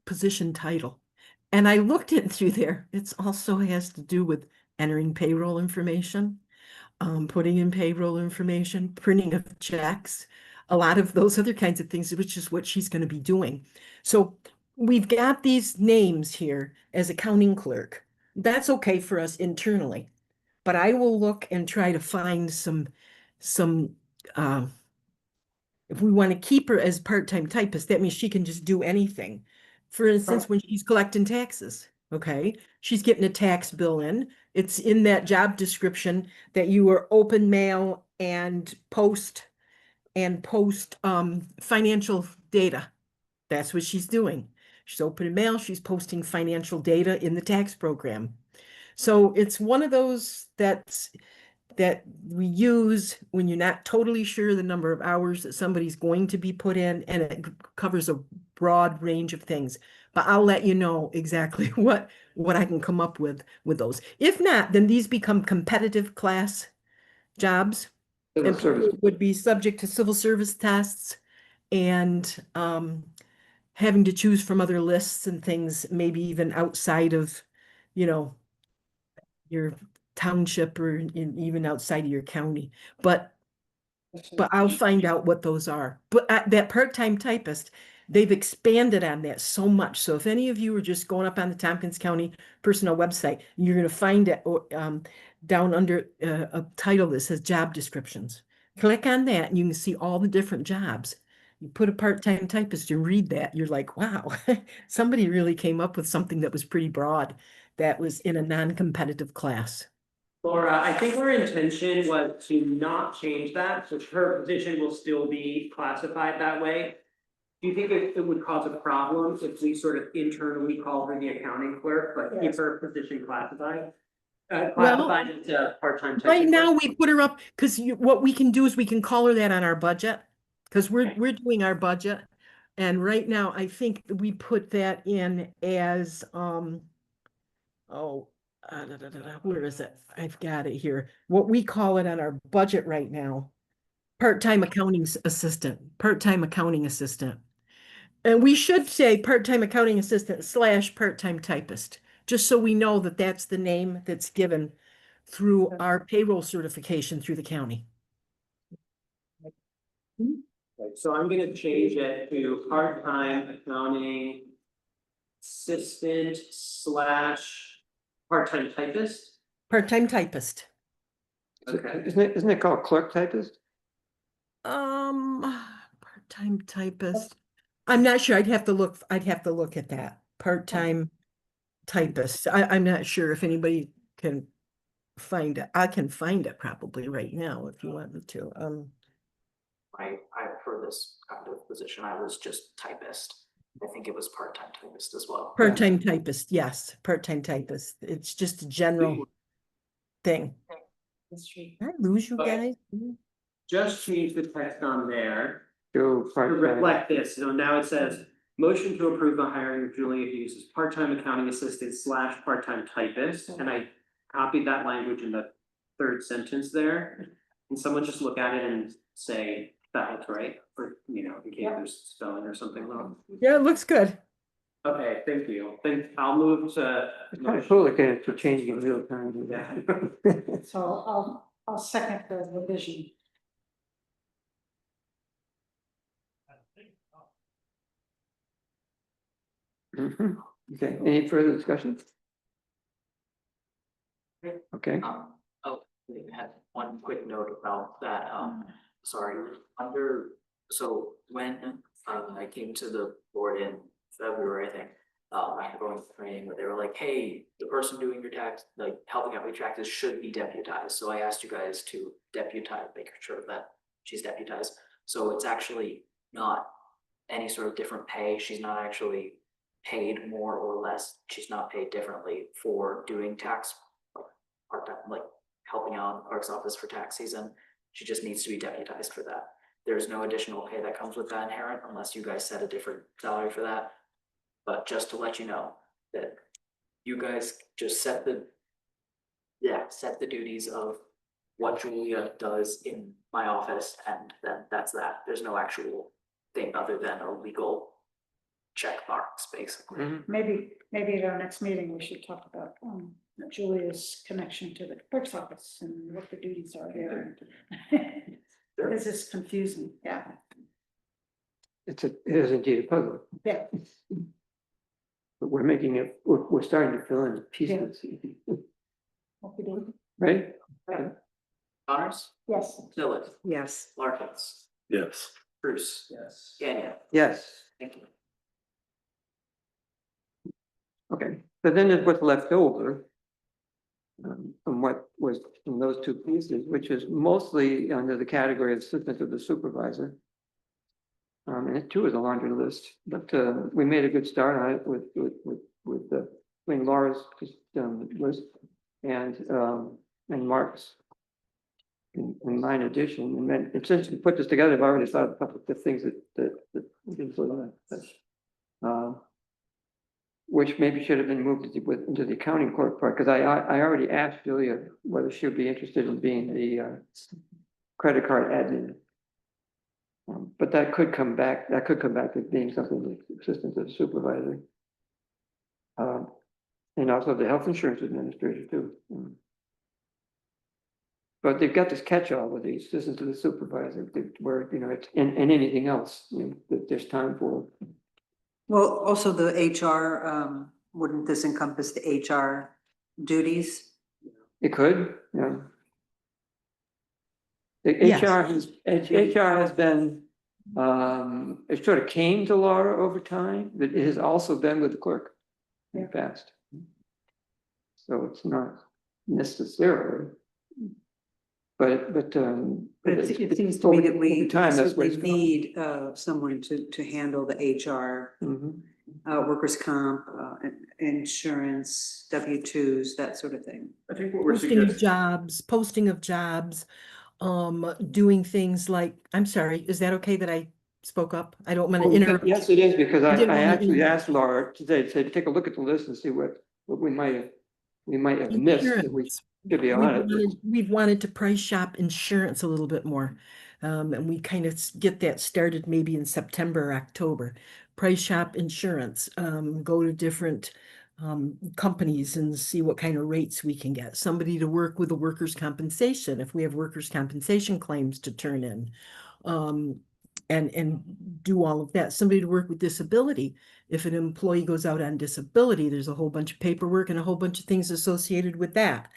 position title. And I looked it through there. It's also has to do with entering payroll information, putting in payroll information, printing of checks, a lot of those other kinds of things, which is what she's going to be doing. So we've got these names here as accounting clerk. That's okay for us internally, but I will look and try to find some if we want to keep her as part-time typist, that means she can just do anything. For instance, when she's collecting taxes, okay, she's getting a tax bill in. It's in that job description that you are open mail and post financial data. That's what she's doing. She's opening mail, she's posting financial data in the tax program. So it's one of those that we use when you're not totally sure the number of hours that somebody's going to be put in, and it covers a broad range of things. But I'll let you know exactly what I can come up with those. If not, then these become competitive class jobs, Civil and people service. would be subject to civil service tests and having to choose from other lists and things, maybe even outside of, your township or even outside of your county. But I'll find out what those are. But that part-time typist, they've expanded on that so much. So if any of you are just going up on the Tompkins County Personnel website, you're going to find it down under a title that says job descriptions. Click on that and you can see all the different jobs. You put a part-time typist and read that, you're like, wow, somebody really came up with something that was pretty broad, that was in a non-competitive class. Laura, I think her intention was to not change that, so her position will still be classified that way. Do you think it would cause a problem if we sort of internally call her the accounting clerk, but keep her position classified? Classified as a part-time type. Right now, we put her up, because what we can do is we can call her that on our budget, because we're doing our budget. And right now, I think we put that in as, where is it? I've got it here. What we call it on our budget right now, part-time accounting assistant, part-time accounting assistant. And we should say part-time accounting assistant / part-time typist, just so we know that that's the name that's given through our payroll certification through the county. So I'm gonna change it to part-time accounting assistant slash part-time typist. Part-time typist. Okay. Isn't it called clerk typist? Part-time typist. I'm not sure. I'd have to look at that. Part-time typist. I'm not sure if anybody can find it. I can find it probably right now if you want me to. For this kind of position, I was just typist. I think it was part-time typist as well. Part-time typist, yes, part-time typist. It's just a general thing. That's true. Did I lose you Okay. guys? Just change the text on there To to part-time. reflect this. So now it says, motion to approve the hiring of Julia Hughes as part-time accounting assistant slash part-time typist. And I copied that language in the third sentence there. And someone just look at it and say that looks right, or, you know, in case there's spelling or something wrong. Yeah, it looks good. Okay, thank you. Then I'll move to. It's kind of cool looking at it changing in real time. Yeah. So I'll second the revision. Mhm. Okay, any further discussion? Okay, Oh, I had one quick note about that, sorry, so when, I came to the board in February, I think. I had going to training where they were like, hey, the person doing your tax, like helping out with taxes should be deputized, so I asked you guys to deputize, make sure that she's deputized. So it's actually not any sort of different pay, she's not actually paid more or less, she's not paid differently for doing tax part-time, like helping out clerk's office for tax season. She just needs to be deputized for that. There's no additional pay that comes with that inherent unless you guys set a different salary for that. But just to let you know that you guys just set the duties of what Julia does in my office, and then that's that. There's no actual thing other than a legal check marks, basically. Mhm. Maybe at our next meeting, we should talk about Julia's connection to the clerk's office and what the duties are there. This is confusing, yeah. it is indeed a puzzle, Yeah. but we're making it, we're starting to fill in the pieces. What we do. Right? Connors, Yes. Phillips, Yes. Larkins, Yes. Bruce, Yes. Gagnon, Yes, thank you. okay, but then there's what's left over. From what was from those two pieces, which is mostly under the category of assistant to the supervisor. And it too is a laundry list, but we made a good start on it with between Laura's list and Mark's. In mine addition, and then since we put this together, I've already thought of a couple of the things that we can put on it. Which maybe should have been moved into the accounting clerk part, because I already asked Julia whether she would be interested in being the credit card admin. But that could come back to being something like assistant to the supervisor. And also the health insurance administrator too. But they've got this catch-all with the assistant to the supervisor, where, you know, it's, and anything else, you know, that there's time for. Well, also the HR, wouldn't this encompass the HR duties? It could, yeah. The Yes. HR has been, it sort of came to Laura over time, but it has also been with the clerk in the past. So it's not necessarily. But It seems to me that we over time, that's what it's going. need someone to handle the HR, Mhm. workers' comp, insurance, W-2s, that sort of thing. I think what we're Posting of jobs, doing things like, I'm sorry, is that okay that I spoke up? I don't want to interrupt. Yes, it is, because I didn't I wanna actually interrupt. asked Laura today, to take a look at the list and see what we might have missed that we Insurance. should be on it. We've wanted to price shop insurance a little bit more. And we kind of get that started maybe in September or October. Price shop insurance, go to different companies and see what kind of rates we can get. Somebody to work with the workers' compensation, if we have workers' compensation claims to turn in. And do all of that. Somebody to work with disability. If an employee goes out on disability, there's a whole bunch of paperwork and a whole bunch of things associated with that.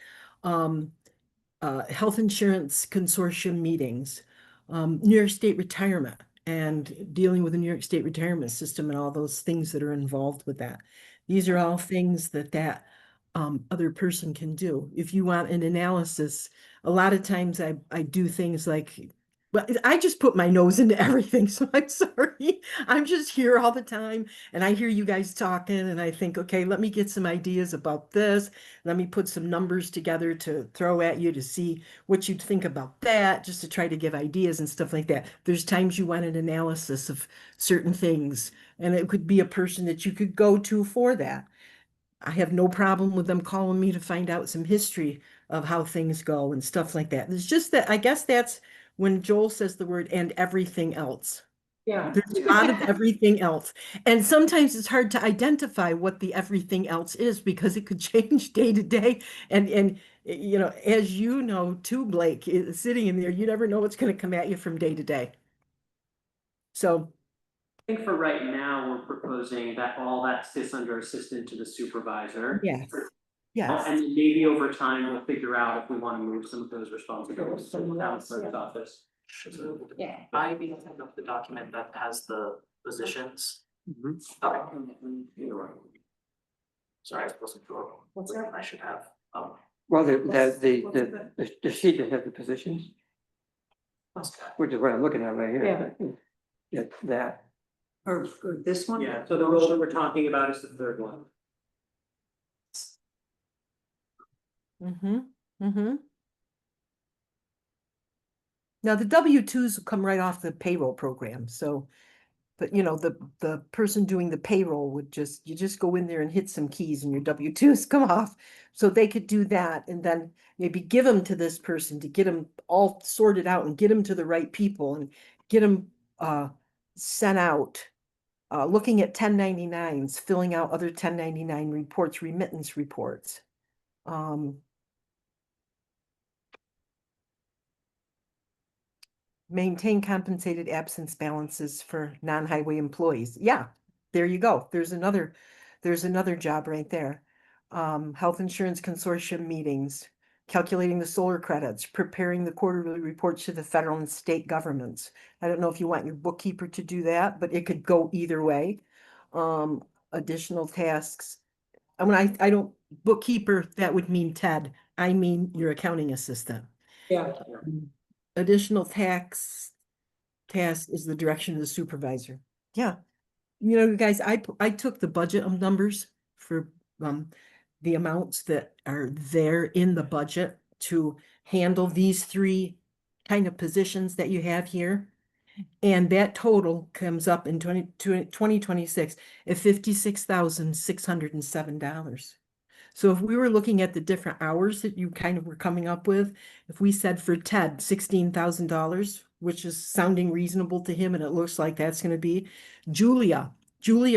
Health insurance consortium meetings, New York State retirement, and dealing with the New York State retirement system and all those things that are involved with that. These are all things that other person can do. If you want an analysis, a lot of times I do things like, well, I just put my nose into everything, so I'm sorry. I'm just here all the time, and I hear you guys talking, and I think, okay, let me get some ideas about this. Let me put some numbers together to throw at you to see what you'd think about that, just to try to give ideas and stuff like that. There's times you want an analysis of certain things, and it could be a person that you could go to for that. I have no problem with them calling me to find out some history of how things go and stuff like that. It's just that I guess that's when Joel says the word and everything else. Yeah. There's a lot of everything else. And sometimes it's hard to identify what the everything else is because it could change day to day. And you know, as you know, too, Blake, sitting in there, you never know what's going to come at you from day to day. So I think for right now, we're proposing that all that sits under assistant to the supervisor. yes, yes. And then maybe over time, we'll figure out if we want to move some of those responsibilities to the town clerk's office. Yeah. I be looking up the document that has the positions. Mhm. Okay. You're right. Sorry, I wasn't sure. What's that? I should have, Well, the sheet that has the positions, which is what I'm looking at right here. Yeah, that. Or this one? Yeah, so the role that we're talking about is the third one. Mm-hmm, mm-hmm. Now, the W-2s come right off the payroll program, so, but you know, the person doing the payroll would you just go in there and hit some keys and your W-2s come off. So they could do that and then maybe give them to this person to get them all sorted out and get them to the right people and get them sent out. Looking at 1099s, filling out other 1099 reports, remittance reports. Maintain compensated absence balances for non-highway employees. Yeah, there you go. There's another job right there. Health insurance consortium meetings, calculating the solar credits, preparing the quarterly reports to the federal and state governments. I don't know if you want your bookkeeper to do that, but it could go either way. Additional tasks. I don't bookkeeper, that would mean Ted. I mean your accounting assistant. Yeah. Additional task is the direction of the supervisor. Yeah. You know, guys, I took the budget of numbers for the amounts that are there in the budget to handle these three kind of positions that you have here. And that total comes up in 2026 at $56,607. So if we were looking at the different hours that you kind of were coming up with, if we said for Ted, $16,000, which is sounding reasonable to him, and it looks like that's going to be Julia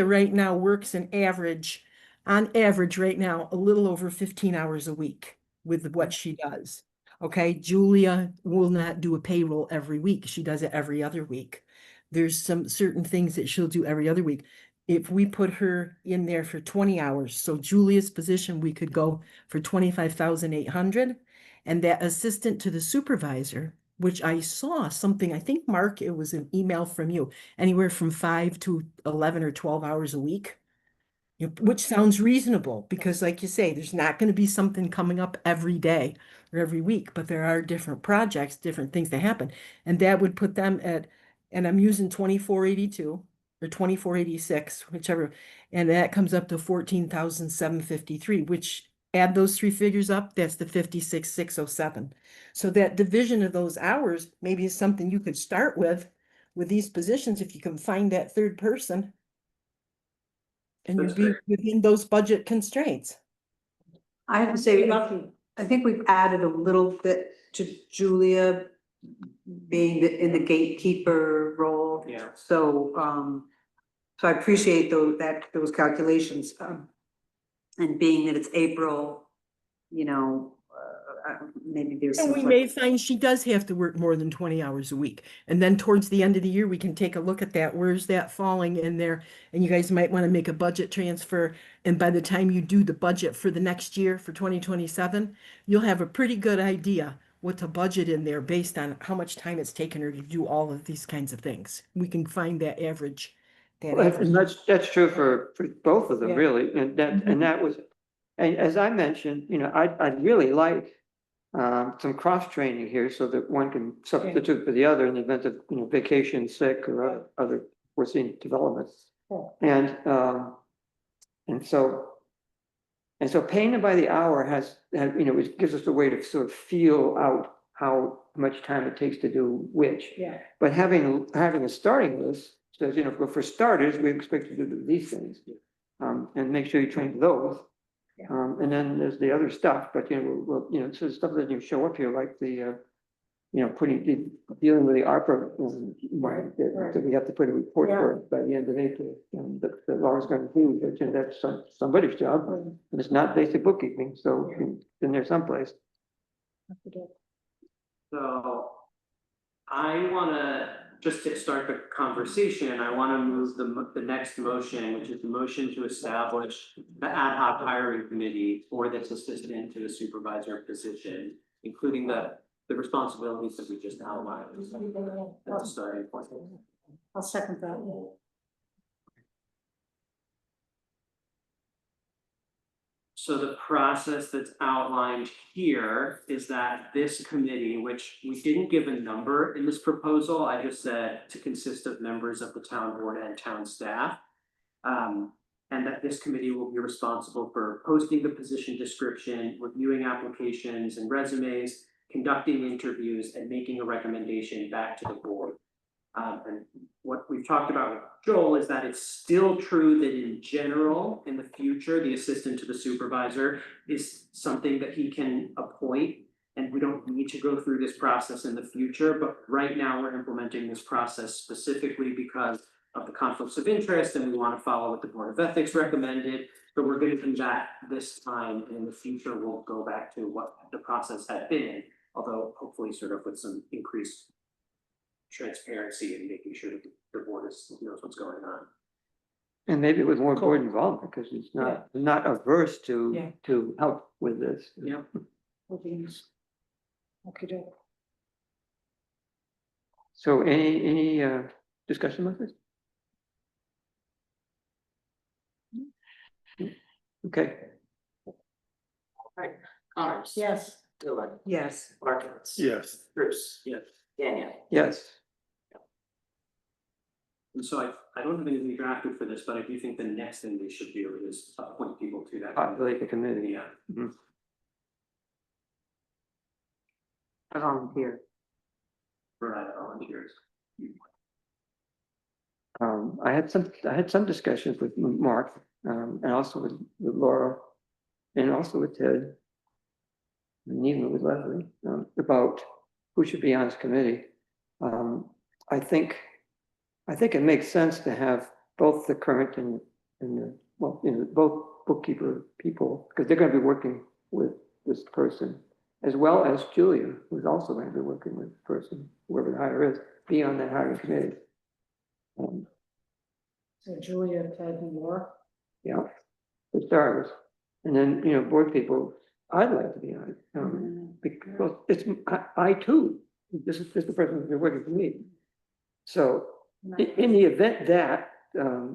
right now works on average right now, a little over 15 hours a week with what she does. Okay, Julia will not do a payroll every week. She does it every other week. There's some certain things that she'll do every other week. If we put her in there for 20 hours, so Julia's position, we could go for 25,800. And that assistant to the supervisor, which I saw something, I think, Mark, it was an email from you, anywhere from 5 to 11 or 12 hours a week, which sounds reasonable because like you say, there's not going to be something coming up every day or every week, but there are different projects, different things that happen. And that would put them at, and I'm using 2482 or 2486, whichever, and that comes up to 14,753, which add those three figures up, that's the 56,607. So that division of those hours maybe is something you could start with these positions if you can find that third person. And you'd be within those budget constraints. I have to say, I think we've added a little bit to Julia being in the gatekeeper role. Yeah. So, so I appreciate those calculations. And being that it's April, you know, maybe there's. And some we may find she does have to work more than 20 hours a week. And then towards the end of the year, we can take a look at that. Where's that falling in there? And you guys might want to make a budget transfer. And by the time you do the budget for the next year, for 2027, you'll have a pretty good idea what to budget in there based on how much time it's taken her to do all of these kinds of things. We can find that average. And that's true for both of them, Yeah. really, and that was, and as I mentioned, I'd really like some cross-training here so that one can substitute for the other in the event of, vacation, sick, or other foreseen developments. Cool. And so paying them by the hour it gives us a way to sort of feel out how much time it takes to do which. Yeah. But having a starting list says, for starters, we expect you to do these things. And make sure you train those. Yeah. And then there's the other stuff, but so stuff that you show up here, like the dealing with the ARPA, that we have to put a report for by the end of April. That Laura's going to do, but that's somebody's job, and it's not basic bookkeeping, so it's in there someplace. So I wanna, just to start the conversation, I wanna move the next motion, which is the motion to establish the ad hoc hiring committee for this assistant to the supervisor position, including the responsibilities that we just outlined. That's a starting point. I'll second that. So the process that's outlined here is that this committee, which we didn't give a number in this proposal, I just said to consist of members of the town board and town staff. And that this committee will be responsible for posting the position description, reviewing applications and resumes, conducting interviews, and making a recommendation back to the board. And what we've talked about with Joel is that it's still true that in general, in the future, the assistant to the supervisor is something that he can appoint. And we don't need to go through this process in the future, but right now we're implementing this process specifically because of the conflicts of interest, and we want to follow what the Board of Ethics recommended. So we're going to do that this time, and in the future, we'll go back to what the process had been, although hopefully sort of with some increased transparency and making sure that the board knows what's going on. And maybe with more board involvement, because it's not averse to help with this. Yeah. Okay. So any discussion with this? Okay. Right, Connors. Yes. Dylan. Yes. Larkins. Yes. Bruce. Yes. Daniel. Yes. And so I don't have anything drafted for this, but I do think the next thing we should do is appoint people to that. Populate the committee. Yeah. I volunteer. For volunteers. I had some discussions with Mark, and also with Laura, and also with Ted, and even with Leslie, about who should be on this committee. I think it makes sense to have both the current and both bookkeeper people, because they're going to be working with this person, as well as Julia, who's also going to be working with the person, whoever the hire is, be on that hiring committee. So Julia, Ted, and Laura. Yeah, for starters, and then board people, I'd like to be on it, because it's I too. This is the person who's been working for me. So in the event that a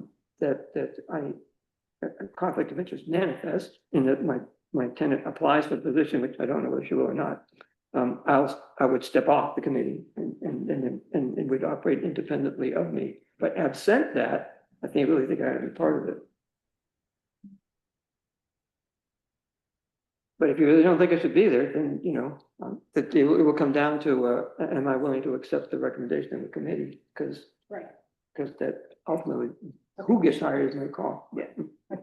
conflict of interest manifests, in that my tenant applies for the position, which I don't know whether she will or not, I would step off the committee and it would operate independently of me. But absent that, I really think I ought to be part of it. But if you really don't think I should be there, then that it will come down to am I willing to accept the recommendation of the committee? Because that ultimately, who gets hired is my call. Yeah, I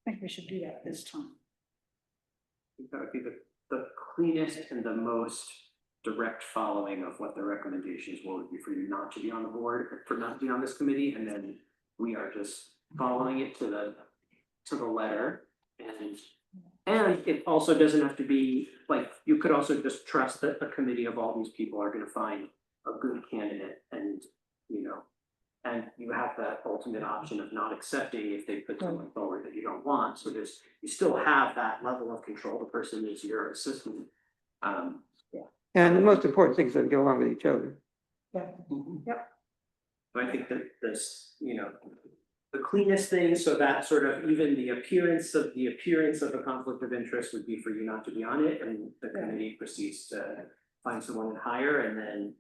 think we should do that this time. I think that would be the cleanest and the most direct following of what the recommendations would be for you not to be on the board, for not to be on this committee, and then we are just following it to the letter And it also doesn't have to be, like, you could also just trust that a committee of all these people are gonna find a good candidate and, you know. And you have that ultimate option of not accepting if they put someone forward that you don't want, so you still have that level of control, the person is your assistant. And the most important thing is that we get along with each other. Yeah, I think that this, you know, the cleanest thing, so that sort of even the appearance of a conflict of interest would be for you not to be on it, and the committee proceeds to find someone and hire, and then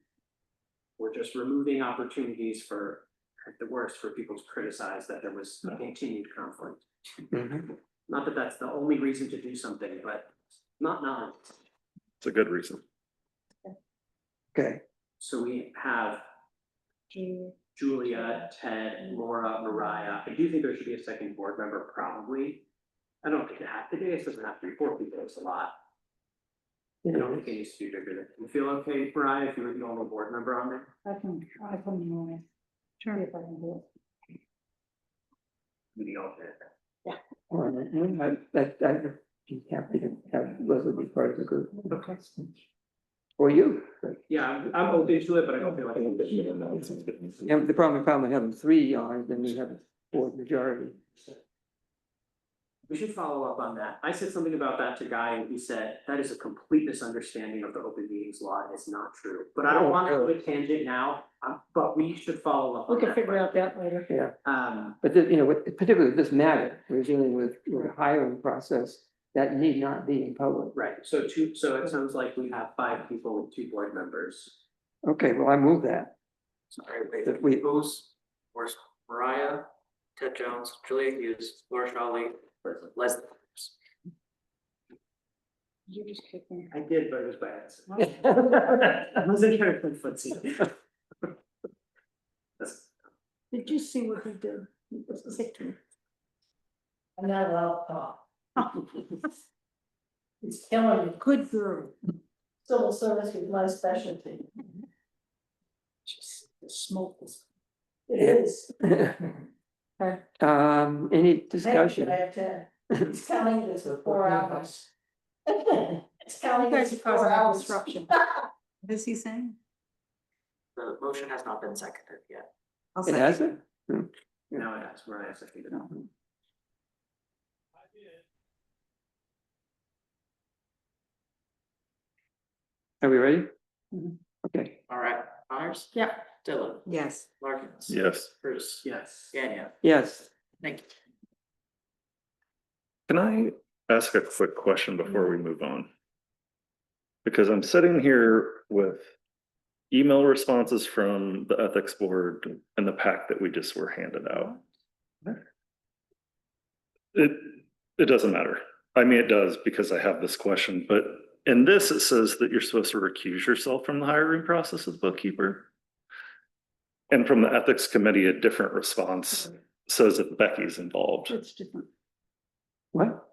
we're just removing opportunities for, at the worst, for people to criticize that there was a continued conflict. Mhm. Not that that's the only reason to do something, but not. It's a good reason. Okay, So we have Julia, Ted, Laura, Mariah. I do think there should be a second board member, probably. I don't think it has to be, it doesn't have to be 4 people, it's a lot. I don't think it needs to be bigger than, you feel okay, Mariah, if you were the only board member on there? I can, sure, if I can do it. Be the alternate. I'd be happy to have Leslie be part of the group. Okay. Or you. Yeah, I'm open to it, but I don't feel like. Yeah, the problem with having 3 on, then we have a board majority. We should follow up on that. I said something about that to Guy and he said, that is a complete misunderstanding of the open meetings law. It's not true. But I don't want to go a tangent now, but we should follow up. We on can that. figure out that later. Yeah, but you know, particularly this matter, we're dealing with a hiring process that need not be in public. Right, so it sounds like we have 5 people with 2 board members. Okay, well, I move that. Sorry, wait, If we- who's, where's Mariah, Ted Jones, Julia Hughes, Laura Shawley, Leslie. You just kick me. I did, but it was by accident. I wasn't trying to play footsie. Did you see what he did? He was sick to me. I'm not allowed to talk. It's killing me. Good girl. Civil service is my specialty. Just the smoke was. It is. Any discussion? It's counting this for 4 hours. It's counting You guys this are for 4 causing a hours. disruption. What is he saying? The motion has not been seconded yet. I'll It second. hasn't? Now I asked Mariah, so I figured it out. Are we ready? Okay, All right, Connors? Yeah. Dylan? Yes. Larkins? Yes. Bruce? Yes. Daniel? yes. Thank you. Can I ask a quick question before we move on? Because I'm sitting here with email responses from the ethics board and the pack that we just were handed out. It doesn't matter. I mean, it does because I have this question, but in this, it says that you're supposed to recuse yourself from the hiring process of the bookkeeper. And from the ethics committee, a different response says that Becky's involved. It's different. What?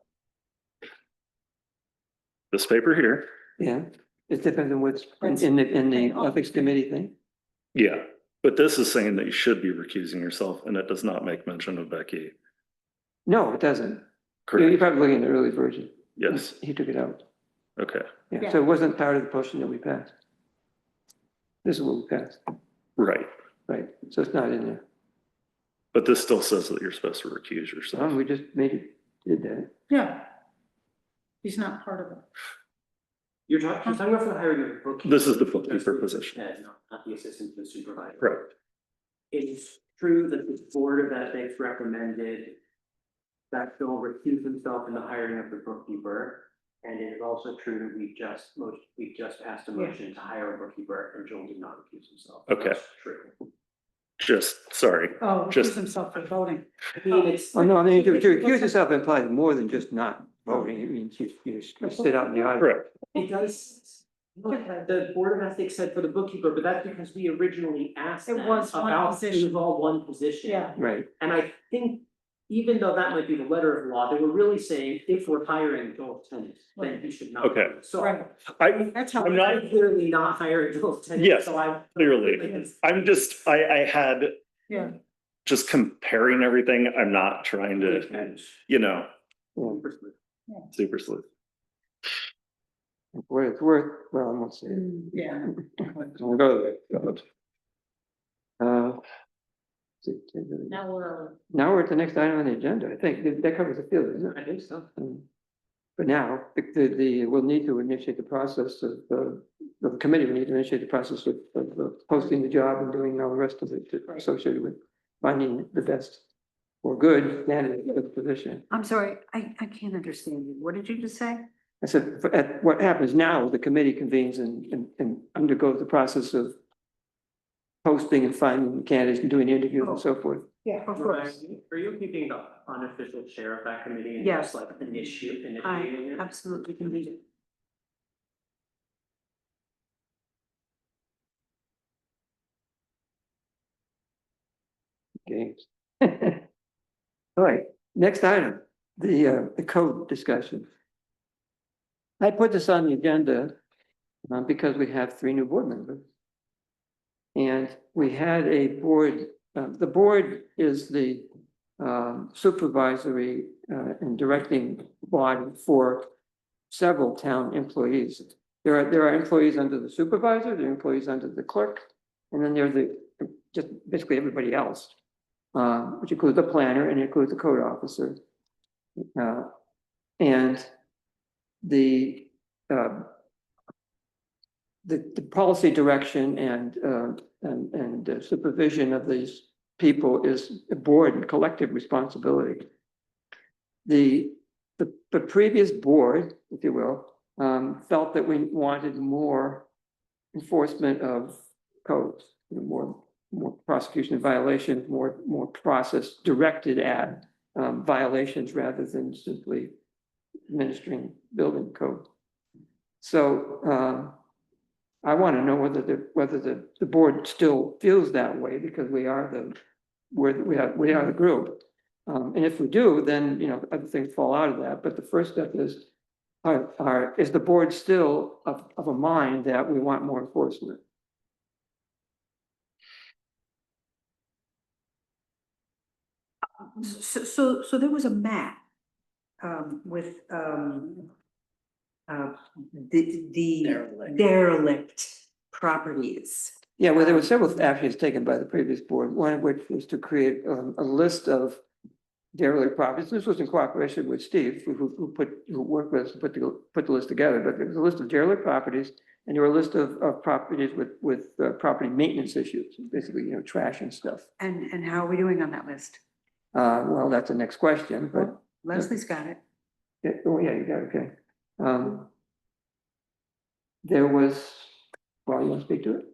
This paper here, Yeah, it's different than what's in the ethics committee thing. yeah, but this is saying that you should be recusing yourself and it does not make mention of Becky. No, it doesn't. You're Correct, probably looking at the early version. yes, He took it out. okay, Yeah, so it wasn't part of the motion that we passed. This is what we passed, right. right? So it's not in there. But this still says that you're supposed to recuse yourself. We just did that. Yeah. He's not part of it. You're talking about for the hiring of the bookkeeper. This is the bookkeeper position. Yeah, no, not the assistant to the supervisor. Right, It's true that the board of ethics recommended that Phil recuse himself in the hiring of the bookkeeper. And it is also true that we just passed a motion to hire a bookkeeper and Joel did not recuse himself. Okay. That's true. just, sorry, Oh, Just- recuse himself for voting. I mean, it's. Oh, no, I mean, to recuse yourself implies more than just not voting. It means you sit out in the audience. correct, It does. The Board of Ethics said for the bookkeeper, but that's because we originally asked It them was one about, it position. was all one position. Yeah. Right, And I think, even though that might be the letter of law, they were really saying, if we're hiring Joel Tennant, then he should not. Okay. So. Right, I, that's how. I'm not- I'm clearly not hiring Joel Tennant. Yes. So I. clearly, I'm just, I had, Yeah, just comparing everything, I'm not trying to, you know, Yeah. Super sleuth. What it's worth, well, I won't say it. Yeah. I'll go there. Now Now we're at the next item on the agenda. I think that covers the field, isn't it? I think so. But now, we'll need to initiate the process of, the committee will need to initiate the process of posting the job and doing all the rest of it associated with finding the best or good candidate for the position. I'm sorry, I can't understand you. What did you just say? I said, what happens now, the committee convenes and undergoes the process of posting and finding candidates and doing interviews and so forth. Yeah, Of course. Are you keeping the unofficial chair of that committee and Yes. just like initiating I it? absolutely can read it. Games. All right, next item, the code discussion. I put this on the agenda because we have 3 new board members. And we had a board, the board is the supervisory and directing body for several town employees. There are employees under the supervisor, there are employees under the clerk, and then there's just basically everybody else, which includes the planner and includes the code officer. And the policy direction and supervision of these people is a board and collective responsibility. The previous board, if you will, felt that we wanted more enforcement of codes, more prosecution of violations, more process directed at violations rather than simply administering building code. So I want to know whether the board still feels that way, because we are the group. And if we do, then, other things fall out of that. But the first step is, is the board still of a mind that we want more enforcement? So there was a map with the derelict properties. Yeah, well, there were several actions taken by the previous board, one of which was to create a list of derelict properties. This was in cooperation with Steve, who worked with us to put the list together, but there was a list of derelict properties, and there were a list of properties with property maintenance issues, basically, trash and stuff. And how are we doing on that list? Well, that's the next question, but, Leslie's got it. oh, yeah, you got it, okay. There was, well, you want to speak to it?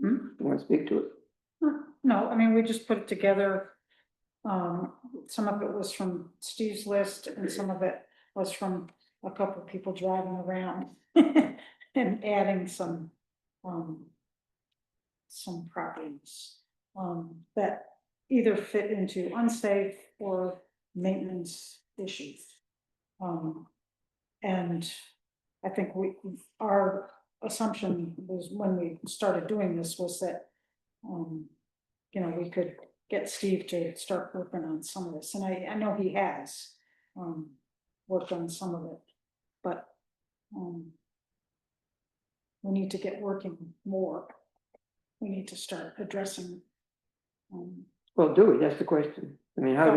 You want to speak to it? no, I mean, we just put it together. Some of it was from Steve's list and some of it was from a couple of people driving around and adding some properties that either fit into unsafe or maintenance issues. And I think our assumption was, when we started doing this, was that we could get Steve to start working on some of this, and I know he has worked on some of it, but we need to get working more. We need to start addressing. Well, do we? That's the question. I mean, how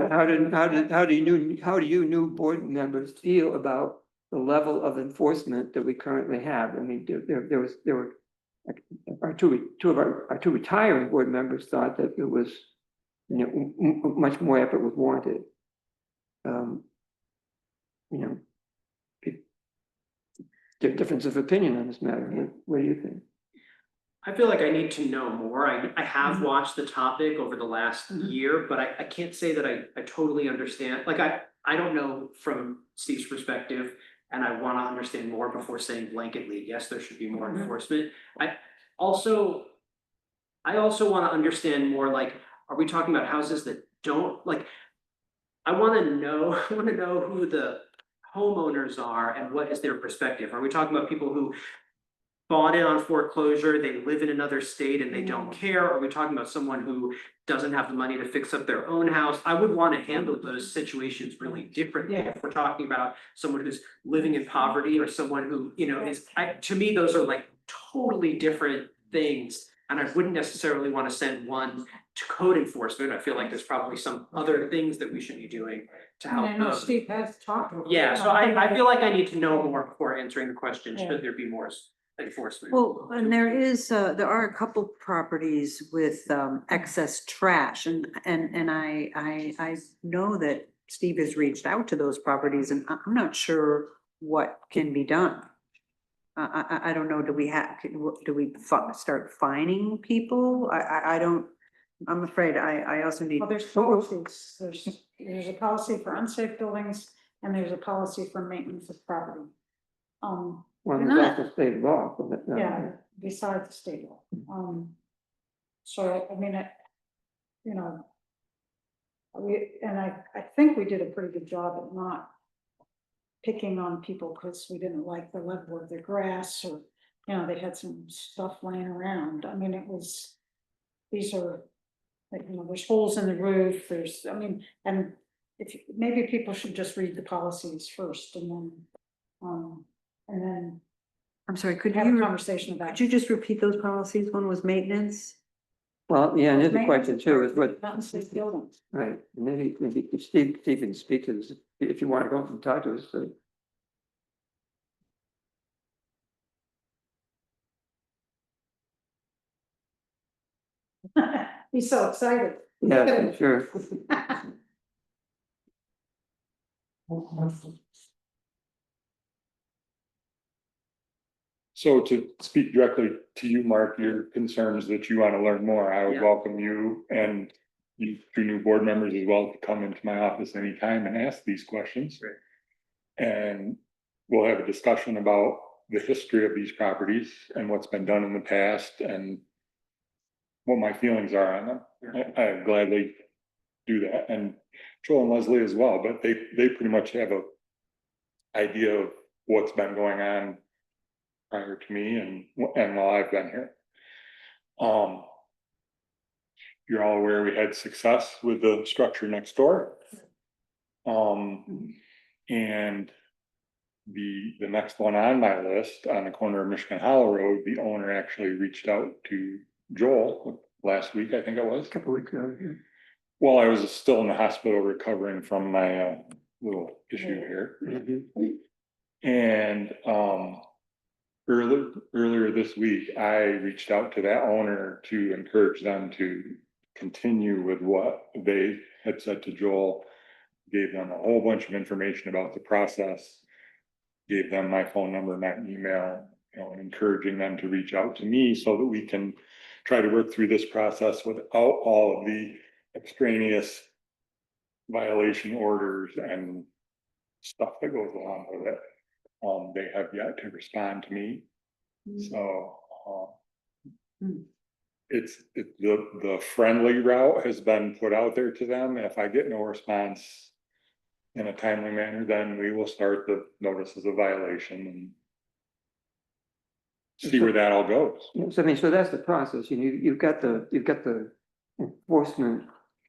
do you new board members feel about the level of enforcement that we currently have? I mean, there were our two retiring board members thought that it was, much more effort was warranted. Difference of opinion on this matter. What do you think? I feel like I need to know more. I have watched the topic over the last year, but I can't say that I totally understand. Like, I don't know from Steve's perspective, and I want to understand more before saying blanketly, yes, there should be more enforcement. I also want to understand more, like, are we talking about houses that don't, like, I want to know who the homeowners are and what is their perspective. Are we talking about people who bought in on foreclosure, they live in another state and they don't care? Are we talking about someone who doesn't have the money to fix up their own house? I would want to handle those situations really differently. Yeah. If we're talking about someone who's living in poverty or someone who, to me, those are like totally different things. And I wouldn't necessarily want to send one to code enforcement. I feel like there's probably some other things that we should be doing to And I help know those. Steve has talked. Yeah, so I feel like I need to know more before answering the question, Yeah. should there be more enforcement? Well, and there are a couple properties with excess trash and I know that Steve has reached out to those properties and I'm not sure what can be done. I don't know, do we start fining people? I don't, I'm afraid I also need. Well, there's policies, there's a policy for unsafe buildings and there's a policy for maintenance of property. Well, They're there's not- also state law, but Yeah, besides the state law. So, I mean, I think we did a pretty good job at not picking on people because we didn't like the level of their grass or, they had some stuff laying around. I mean, these are, like, there's holes in the roof, and maybe people should just read the policies first and then I'm sorry, could have a you, conversation about. could you just repeat those policies? One was maintenance. well, yeah, and there's a question too, is what, Unsafe buildings. right, and maybe if Steve can speak to this, if you want to go and talk to us, He's so excited. yeah, sure. So to speak directly to you, Mark, your concerns that you want to learn more, I would Yeah. welcome you and you two new board members as well to come into my office anytime and ask these questions. Great. And we'll have a discussion about the history of these properties and what's been done in the past and what my feelings are on them. I gladly do that, and Joel and Leslie as well, but they pretty much have a idea of what's been going on prior to me and while I've been here. You're all aware we had success with the structure next door. And the next one on my list, on the corner of Michigan Hollow Road, the owner actually reached out to Joel last week, I think it was. A couple weeks ago, yeah. Well, I was still in the hospital recovering from my little issue here. And earlier this week, I reached out to that owner to encourage them to continue with what they had said to Joel, gave them a whole bunch of information about the process, gave them my phone number, my email, encouraging them to reach out to me so that we can try to work through this process without all of the extraneous violation orders and stuff that goes along with it. They have yet to respond to me. So, it's the friendly route has been put out there to them. If I get no response in a timely manner, then we will start the notices of violation and see where that all goes. So I mean, so that's the process, you've got the enforcement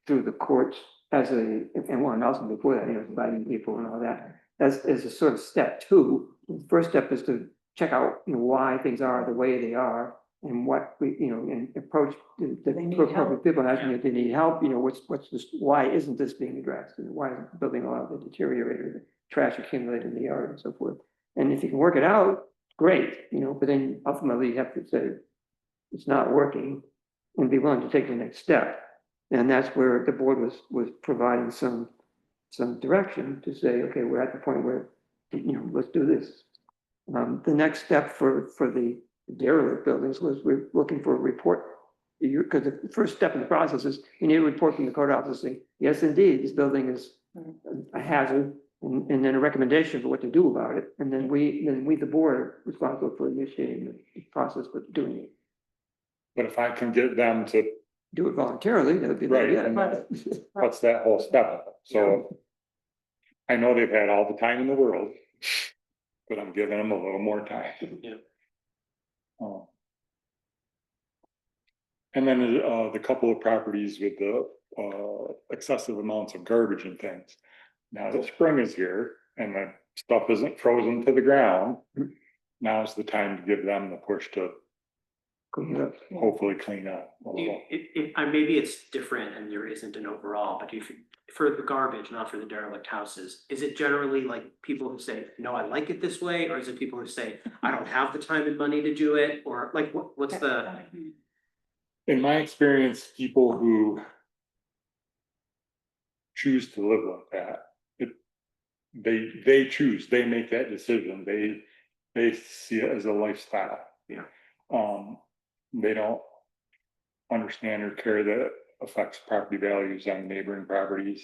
through the courts as and one else before that, inviting people and all that. That's is a sort of step two. The first step is to check out, why things are the way they are and what we, and approach the They need appropriate help. people asking if they need help, what's this, why isn't this being addressed? And why is the building allowed to deteriorate or the trash accumulate in the yard and so forth? And if you can work it out, great, but then ultimately you have to say it's not working and be willing to take the next step. And that's where the board was providing some direction to say, okay, we're at the point where, let's do this. The next step for the derelict buildings was we're looking for a report. Because the first step in the process is you need a report from the code office saying, yes, indeed, this building is a hazard, and then a recommendation for what to do about it. And then we, the board, are responsible for initiating the process for doing it. But if I can get them to, Do it voluntarily, that would be right, good. and what's that whole step? So I know they've had all the time in the world, but I'm giving them a little more time. Yeah. And then the couple of properties with the excessive amounts of garbage and things. Now that spring is here and the stuff isn't frozen to the ground, now's the time to give them the push to hopefully clean up a little. Maybe it's different and there isn't an overall, but if, for the garbage, not for the derelict houses, is it generally like people who say, no, I like it this way? Or is it people who say, I don't have the time and money to do it? Or like, what's the? In my experience, people who choose to live like that, they choose, they make that decision. They see it as a lifestyle. Yeah. They don't understand or care that it affects property values on neighboring properties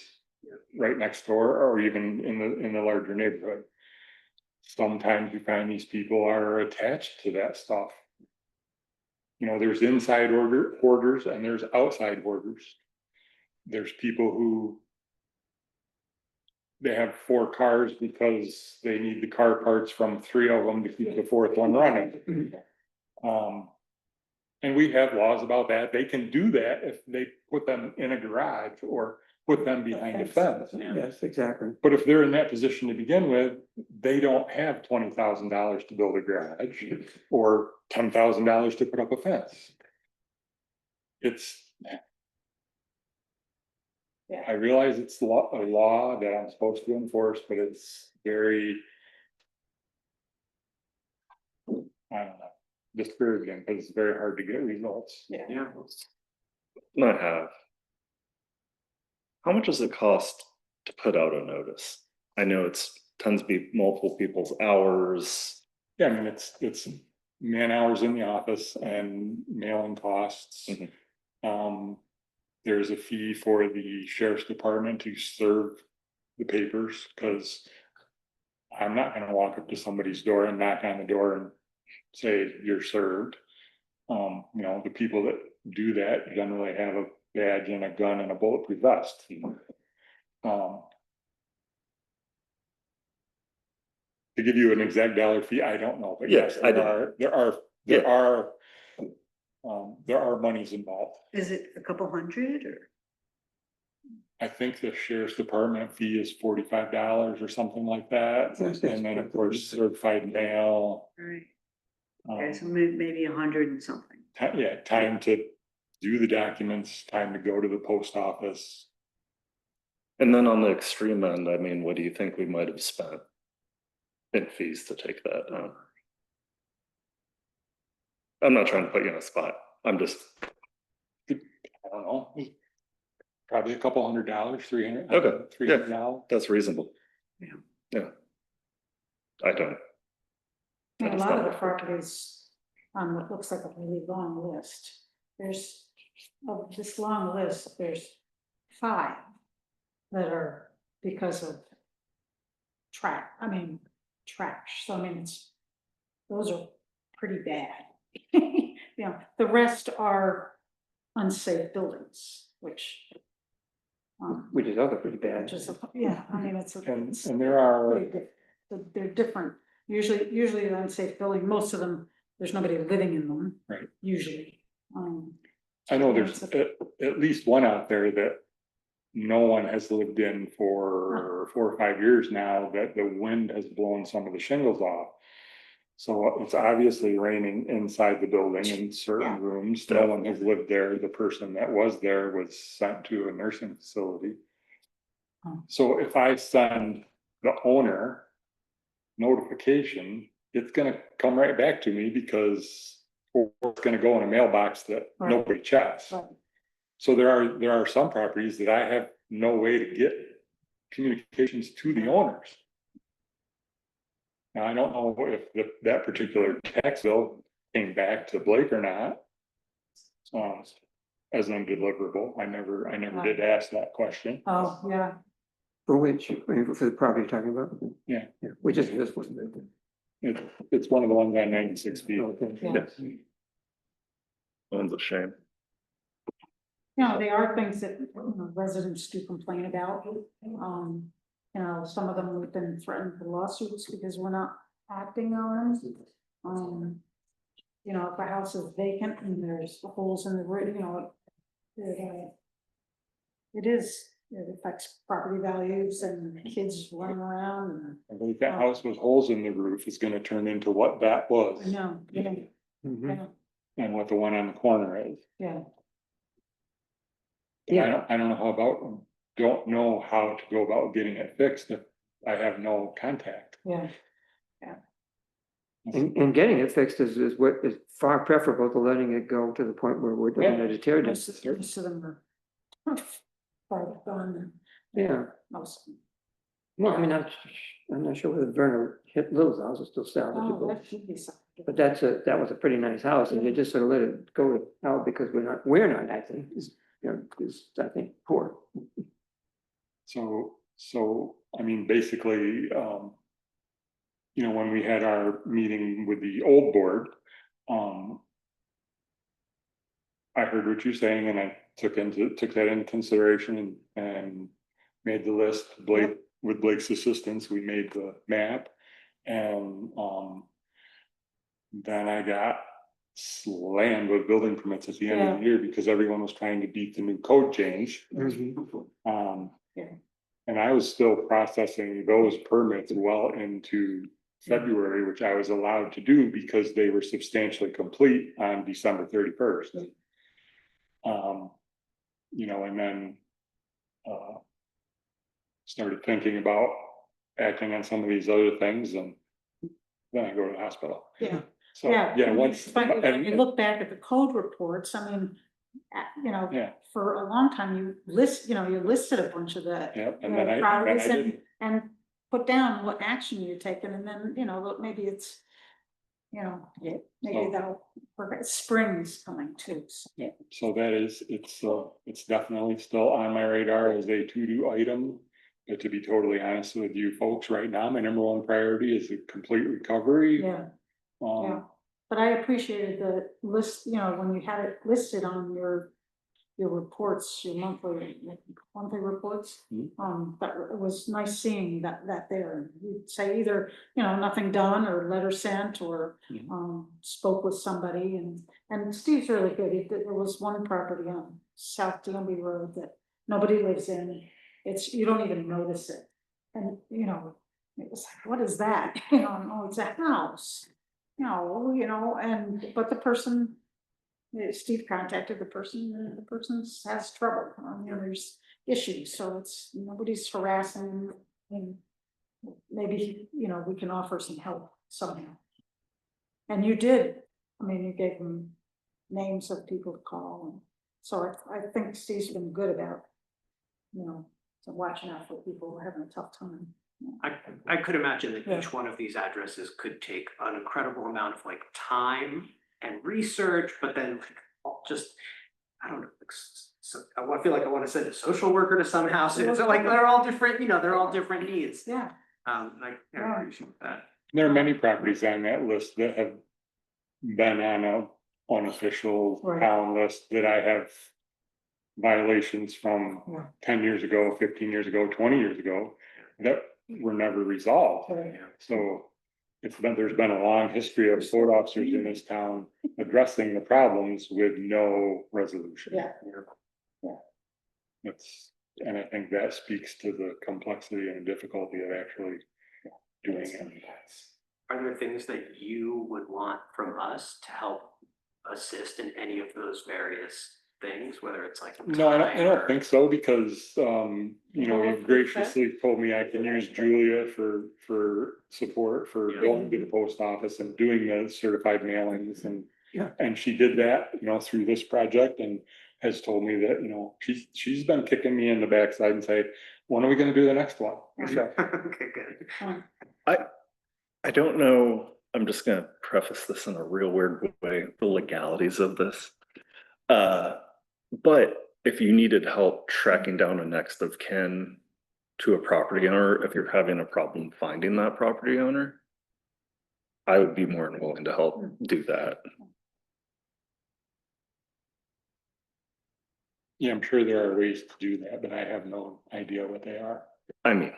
right next door, or even in the larger neighborhood. Sometimes you find these people are attached to that stuff. You know, there's inside hoarders and there's outside hoarders. There's people who they have 4 cars because they need the car parts from 3 of them to keep the 4th one running. And we have laws about that. They can do that if they put them in a garage or put them behind a fence. Yes, exactly. But if they're in that position to begin with, they don't have $20,000 to build a garage or $10,000 to put up a fence. I realize it's a law that I'm supposed to enforce, but it's very, I don't know, discouraging because it's very hard to get results. Yeah. I have. How much does it cost to put out a notice? I know it's tends to be multiple people's hours. Yeah, I mean, it's man hours in the office and mailing costs. There's a fee for the sheriff's department to serve the papers, because I'm not gonna walk up to somebody's door and knock on the door and say you're served. You know, the people that do that generally have a badge and a gun and a bulletproof vest. To give you an exact dollar fee, I don't know, but yes, there are monies involved. Is it a couple hundred or? I think the sheriff's department fee is $45 or something like that, and then of course certified mail. Right. Okay, so maybe 100 and something. Yeah, time to do the documents, time to go to the post office. And then on the extreme end, I mean, what do you think we might have spent in fees to take that down? I'm not trying to put you on a spot. I'm just. I don't know. Probably a couple $100, $300. Okay. $300. That's reasonable. Yeah. I don't. And a lot of the properties on what looks like a really long list, there's, of this long list, there's 5 that are because of trash. So I mean, those are pretty bad. You know, the rest are unsafe buildings, which is other pretty bad. yeah, I mean, And there are, they're different. Usually the unsafe building, most of them, there's nobody living in them. Right. Usually. I know there's at least one out there that no one has lived in for 4 or 5 years now, that the wind has blown some of the shingles off. So it's obviously raining inside the building in certain rooms. No one has lived there. The person that was there was sent to a nursing facility. So if I send the owner notification, it's gonna come right back to me, because it's gonna go in a mailbox that nobody checks. So there are some properties that I have no way to get communications to the owners. Now, I don't know if that particular tax bill came back to Blake or not. As an undeliverable, I never did ask that question. Oh, yeah. For which, for the property you're talking about? Yeah. Which is this one? It's one of the ones on 96 feet. Okay. Yes. One's a shame. You know, they are things that residents do complain about. You know, some of them have been threatened with lawsuits because we're not acting on them. you know, if a house is vacant and there's holes in the roof, you know, it affects property values and kids running around and, I believe that house with holes in the roof is gonna turn into what that was. I know, yeah, yeah, And what the one on the corner is. yeah. And I don't know don't know how to go about getting it fixed if I have no contact. Yeah, And getting it fixed is what is far preferable to letting it go to the point where we're doing a tear down. most of them are far gone. Yeah. Most of them. Well, I mean, I'm not sure whether Werner hit Little's house is still Oh, salvageable, that should be something. but that was a pretty nice house, and you just sort of let it go out because we're not acting, is, I think, poor. So, I mean, basically, you know, when we had our meeting with the old board, I heard what you're saying and I took that into consideration and made the list. Blake, with Blake's assistance, we made the map. And, then I got slammed with building permits at the end of the year because everyone was trying to beat the new code change. And I was still processing those permits well into February, which I was allowed to do because they were substantially complete on December 31st. You know, and then started thinking about acting on some of these other things, and then I go to the hospital. Yeah. So, yeah, once. When you look back at the code reports, I mean, you know, for a long time, you listed a bunch of the. Yeah, and then I priorities didn't. and put down what action you're taking, and then, you know, maybe it's, you know, maybe that'll, spring is coming too. So. Yeah, so that is, it's definitely still on my radar as a to-do item. But to be totally honest with you folks, right now, my number one priority is the complete recovery. Yeah. Yeah, but I appreciated the list, you know, when you had it listed on your reports, your monthly reports. But it was nice seeing that there. You'd say either, you know, nothing done or letter sent or spoke with somebody, and Steve's really good. There was one property on South Danby Road that nobody lives in. You don't even notice it. And, you know, it was like, what is that? You know, oh, it's a house. But the person, Steve contacted the person, and the person has trouble. There's issues, so nobody's harassing, and maybe, you know, we can offer some help somehow. And you did, you gave them names of people to call, and so I think Steve's been good about, you know, watching out for people who are having a tough time. I could imagine that each one of these addresses could take an incredible amount of like time and research, but then just, I don't know, so I feel like I want to send a social worker to some houses. So like they're all different, you know, they're all different needs. Yeah. I appreciate that. There are many properties on that list that have been on a unofficial town list that I have violations from 10 years ago, 15 years ago, 20 years ago that were never resolved. So there's been a long history of code officers in this town addressing the problems with no resolution. And I think that speaks to the complexity and difficulty of actually doing it. Are there things that you would want from us to help assist in any of those various things, whether it's like? No, I don't think so, because, you know, you've graciously told me I can use Julia for support for going to the post office and doing the certified mailings, and she did that, you know, through this project, and has told me that, you know, she's been kicking me in the backside and say, when are we gonna do the next one? So, Okay, good. I don't know, I'm just gonna preface this in a real weird way, the legalities of this. But if you needed help tracking down a next of kin to a property owner, if you're having a problem finding that property owner, I would be more than willing to help do that. yeah, I'm sure there are ways to do that, but I have no idea what they are. I mean,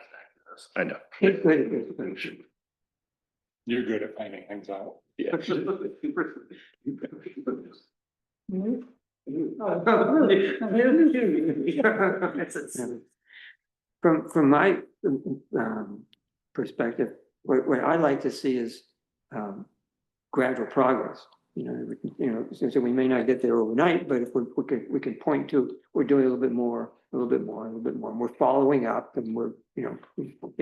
I know. You're good at finding things out. Yeah. From my perspective, what I like to see is gradual progress. So we may not get there overnight, but if we can point to, we're doing a little bit more, a little bit more, a little bit more, and we're following up, and we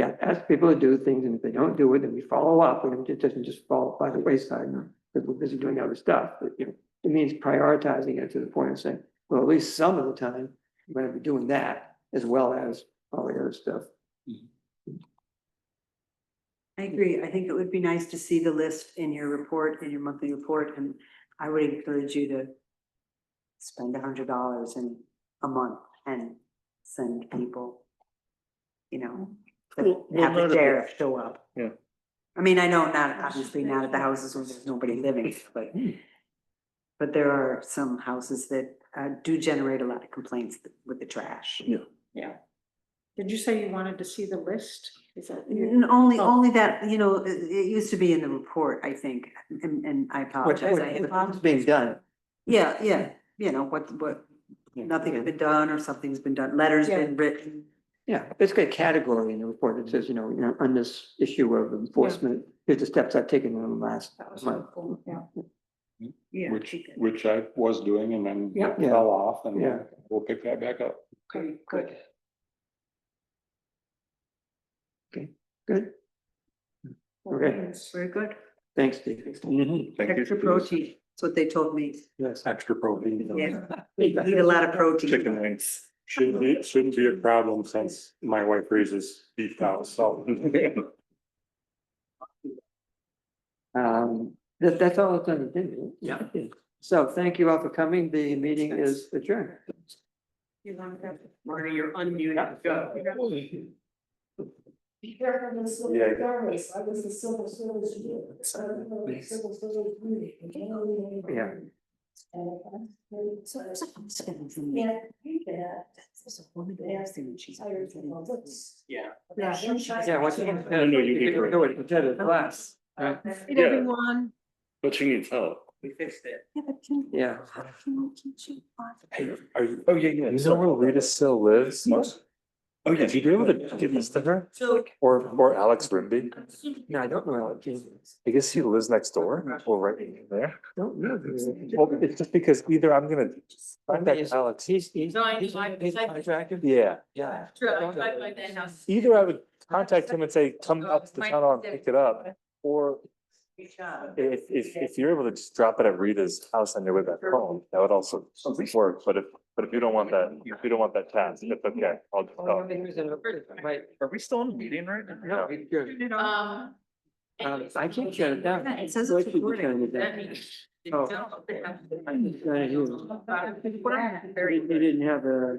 ask people to do things, and if they don't do it, then we follow up, and it doesn't just fall by the wayside, because we're busy doing other stuff, but it means prioritizing it to the point of saying, well, at least some of the time, we're gonna be doing that as well as all the other stuff. I agree. I think it would be nice to see the list in your report, in your monthly report, and I would encourage you to spend $100 in a month and send people, that Well, have the none of sheriff show up. Yeah. I mean, I know not, obviously not at the houses where there's nobody living, but there are some houses that do generate a lot of complaints with the trash. Yeah. Did you say you wanted to see the list? Is that? Only that, it used to be in the report, I think, and I apologize. What's being done? Yeah, what, nothing's been done or something's been done, letters been written. Yeah, it's got a category in the report that says, on this issue of enforcement, here's the steps I've taken in the last month. Yeah. Which I was doing and then Yeah. fell off and Yeah. we'll pick that back up. Okay, good. Good. Okay, Very good. thanks, Steve. Thank you. Extra protein, that's what they told me. Yes. Extra protein. Yeah, eat a lot of protein. Chicken wings. Shouldn't be a problem since my wife raises beef cows, so. That's all it's gonna do. Yeah. So thank you all for coming. The meeting is adjourned. Marty, you're unmuted, go. Be careful this little Yeah. regardless, I was the civil service unit. Civil service unit. Yeah. So there's a hospital in Yeah, there. you can. There's a woman there, and she's. Yeah. Yeah, what's it? No, you need to- Do it, competitive class, right? Hey, Yeah. everyone. But she needs help. We fixed it. Yeah, but can. Yeah. Can she? Are you, Oh, yeah. you know where Rita still lives? Oh, yeah. Would you be able to give this to her? Or Alex Rimby? No, I don't know Alex. I guess he lives next door or right there. Don't know. Well, it's just because either I'm gonna contact Alex. He's contractor? Yeah, Yeah. either I would contact him and say, come up to the town hall and pick it up. Or if you're able to just drop it at Rita's house on your way back home, that would also work. But if you don't want that task, it's okay. I'll just tell. Right. Are we still in a meeting right now? No, it's good. I can't shut it down. It says Why it's should you recording. turn it down? Oh. I just got it here. They didn't have a